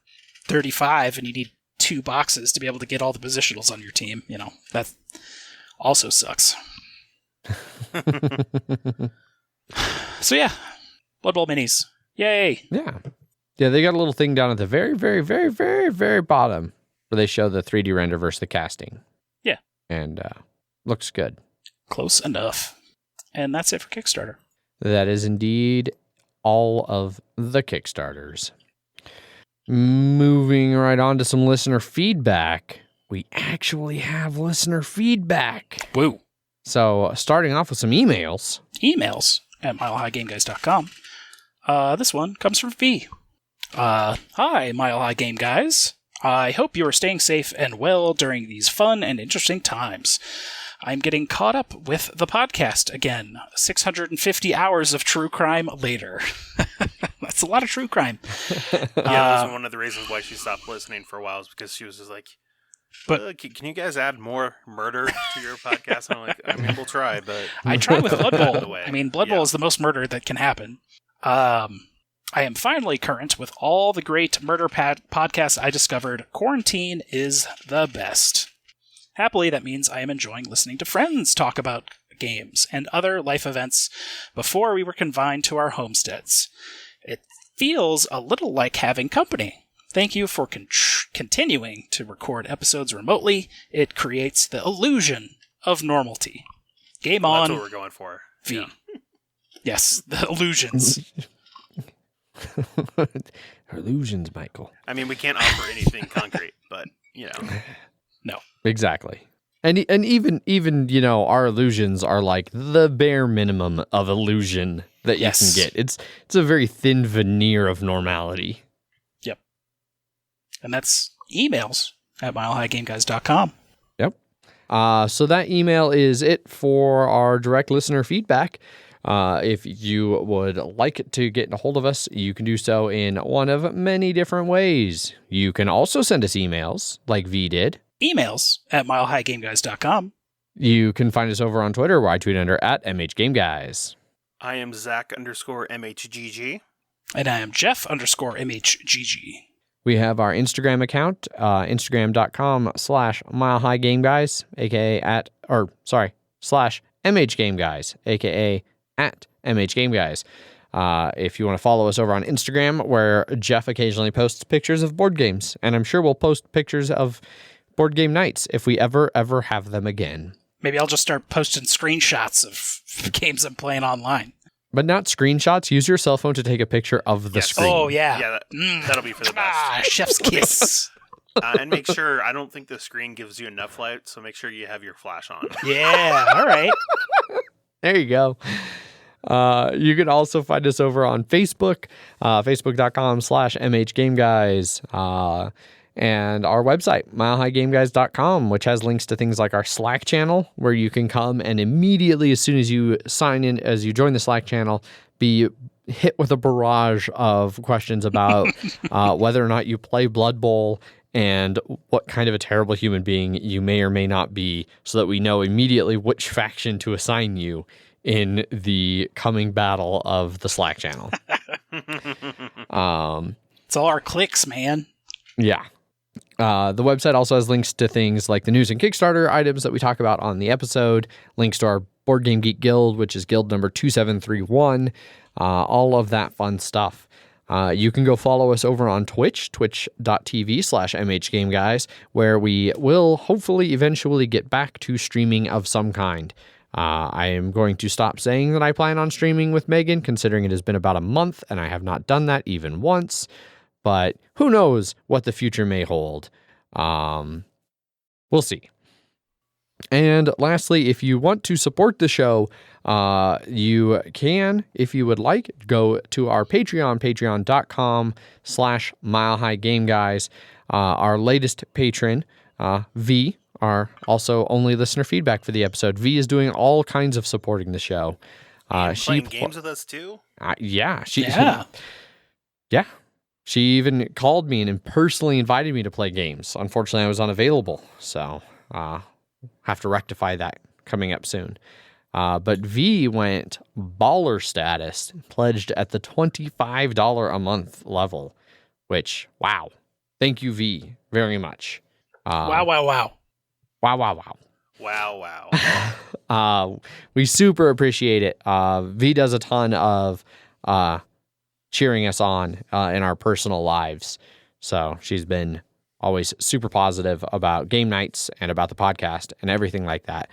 $35 and you need 2 boxes to be able to get all the positionals on your team, that also sucks. So yeah, Blood Bowl minis. Yay! Yeah. Yeah, they got a little thing down at the very, very, very, very, very bottom where they show the 3D render versus the casting. Yeah. And looks good. Close enough. And that's it for Kickstarter. That is indeed all of the Kickstarters. Moving right on to some listener feedback. We actually have listener feedback. Woo. So, starting off with some emails. Emails at milehighgameguys.com. This one comes from V. Hi, Mile High Game Guys. I hope you are staying safe and well during these fun and interesting times. I'm getting caught up with the podcast again. 650 hours of true crime later. That's a lot of true crime. Yeah, that was one of the reasons why she stopped listening for a while, is because she was just like, but can you guys add more murder to your podcast? And I'm like, I mean, we'll try, but... I tried with Blood Bowl. I mean, Blood Bowl is the most murder that can happen. I am finally current with all the great murder podcasts I discovered. Quarantine is the best. Happily, that means I am enjoying listening to friends talk about games and other life events before we were confined to our homesteads. It feels a little like having company. Thank you for continuing to record episodes remotely. It creates the illusion of normality. Game on. That's what we're going for. V. Yeah. Yes, the illusions. Illusions, Michael. I mean, we can't offer anything concrete, but, No. Exactly. And even our illusions are like the bare minimum of illusion that you can get. It's a very thin veneer of normality. Yep. And that's emails at milehighgameguys.com. Yep. So that email is it for our direct listener feedback. If you would like to get a hold of us, you can do so in one of many different ways. You can also send us emails like V did. Emails at milehighgameguys.com. You can find us over on Twitter, where I tweet under at MHGameGuys. I am Zach_MHGG. And I am Jeff_MHGG. We have our Instagram account, Instagram.com/MileHighGameGuys, aka /MHGameGuys, aka at MHGameGuys. If you want to follow us over on Instagram, where Jeff occasionally posts pictures of board games, and I'm sure we'll post pictures of board game nights if we ever have them again. Maybe I'll just start posting screenshots of games I'm playing online. But not screenshots. Use your cell phone to take a picture of the screen. Oh, yeah. Yeah, that'll be for the best. Chef's kiss. And make sure, I don't think the screen gives you enough light, so make sure you have your flash on. Yeah, all right. There you go. You can also find us over on Facebook, facebook.com/MHGameGuys, and our website, milehighgameguys.com, which has links to things like our Slack channel, where you can come and immediately, as soon as you sign in, as you join the Slack channel, be hit with a barrage of questions about whether or not you play Blood Bowl and what kind of a terrible human being you may or may not be, so that we know immediately which faction to assign you in the coming battle of the Slack channel. It's all our clicks, man. Yeah. The website also has links to things like the news and Kickstarter items that we talk about on the episode, links to our Board Game Geek Guild, which is guild number 2731, all of that fun stuff. You can go follow us over on Twitch, twitch.tv/MHGameGuys, where we will hopefully eventually get back to streaming of some kind. I am going to stop saying that I plan on streaming with Megan, considering it has been about a month and I have not done that even once. But who knows what the future may hold. We'll see. And lastly, if you want to support the show, you can, if you would like, go to our Patreon, patreon.com/milehighgameguys. Our latest patron, V, our also only listener feedback for the episode. V is doing all kinds of supporting the show. Playing games with us too? Yeah. Yeah. She even called me and personally invited me to play games. Unfortunately, I was unavailable, so have to rectify that coming up soon. But V went baller status, pledged at the $25 a month level, which, wow. Thank you, V, very much. Wow. Wow. Wow. We super appreciate it. V does a ton of cheering us on in our personal lives. So she's been always super positive about game nights and about the podcast and everything like that.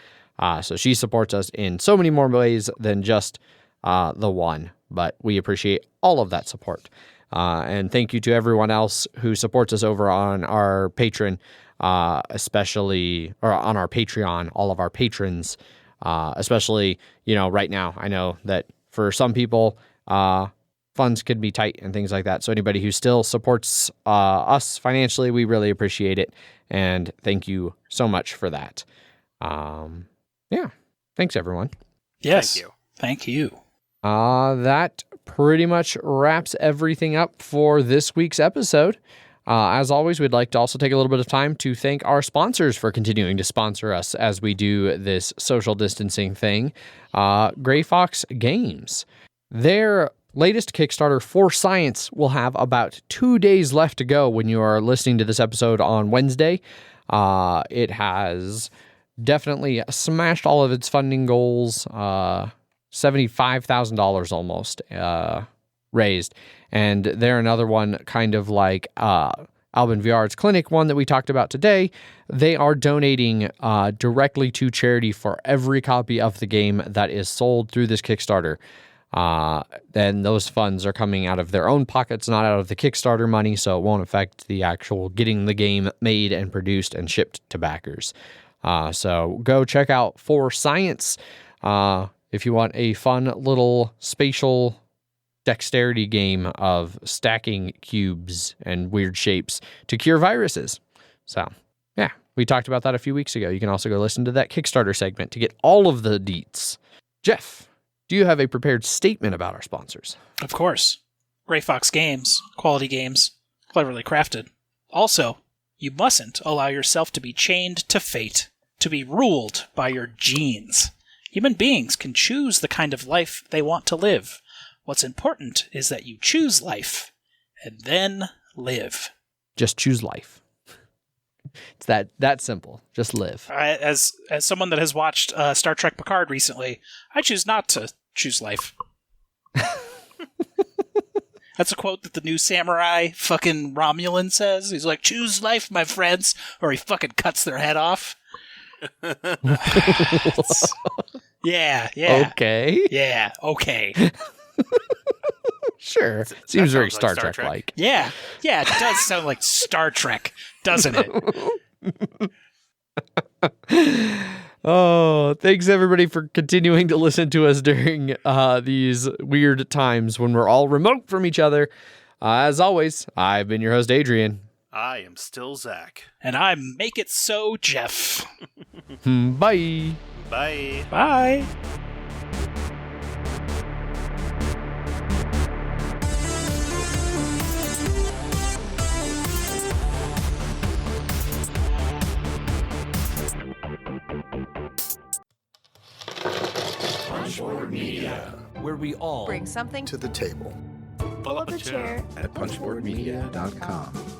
So she supports us in so many more ways than just the one, but we appreciate all of that support. And thank you to everyone else who supports us over on our Patreon, especially, or on our Patreon, all of our patrons, especially, right now. I know that for some people, funds could be tight and things like that. So anybody who still supports us financially, we really appreciate it. And thank you so much for that. Yeah. Thanks, everyone. Yes. Thank you. That pretty much wraps everything up for this week's episode. As always, we'd like to also take a little bit of time to thank our sponsors for continuing to sponsor us as we do this social distancing thing. Gray Fox Games. Their latest Kickstarter for Science will have about 2 days left to go when you are listening to this episode on Wednesday. It has definitely smashed all of its funding goals, $75,000 almost raised. And they're another one kind of like Alban Viard's Clinic one that we talked about today. They are donating directly to charity for every copy of the game that is sold through this Kickstarter. Then those funds are coming out of their own pockets, not out of the Kickstarter money, so it won't affect the actual getting the game made and produced and shipped to backers. So go check out For Science if you want a fun little spatial dexterity game of stacking cubes and weird shapes to cure viruses. So, yeah, we talked about that a few weeks ago. You can also go listen to that Kickstarter segment to get all of the deets. Jeff, do you have a prepared statement about our sponsors? Of course. Gray Fox Games, quality games, cleverly crafted. Also, you mustn't allow yourself to be chained to fate, to be ruled by your genes. Human beings can choose the kind of life they want to live. What's important is that you choose life, and then live. Just choose life. It's that simple. Just live. As someone that has watched Star Trek Picard recently, I choose not to choose life. That's a quote that the new samurai fucking Romulan says. He's like, choose life, my friends, or he fucking cuts their head off. Yeah. Okay. Yeah, okay. Sure. Seems very Star Trek-like. Yeah, it does sound like Star Trek, doesn't it? Oh, thanks everybody for continuing to listen to us during these weird times when we're all remote from each other. As always, I've been your host, Adrian. I am still Zach. And I make it so, Jeff. Bye. Bye. Bye. Punchboard Media, where we all bring something to the table. Pull up a chair at punchboardmedia.com.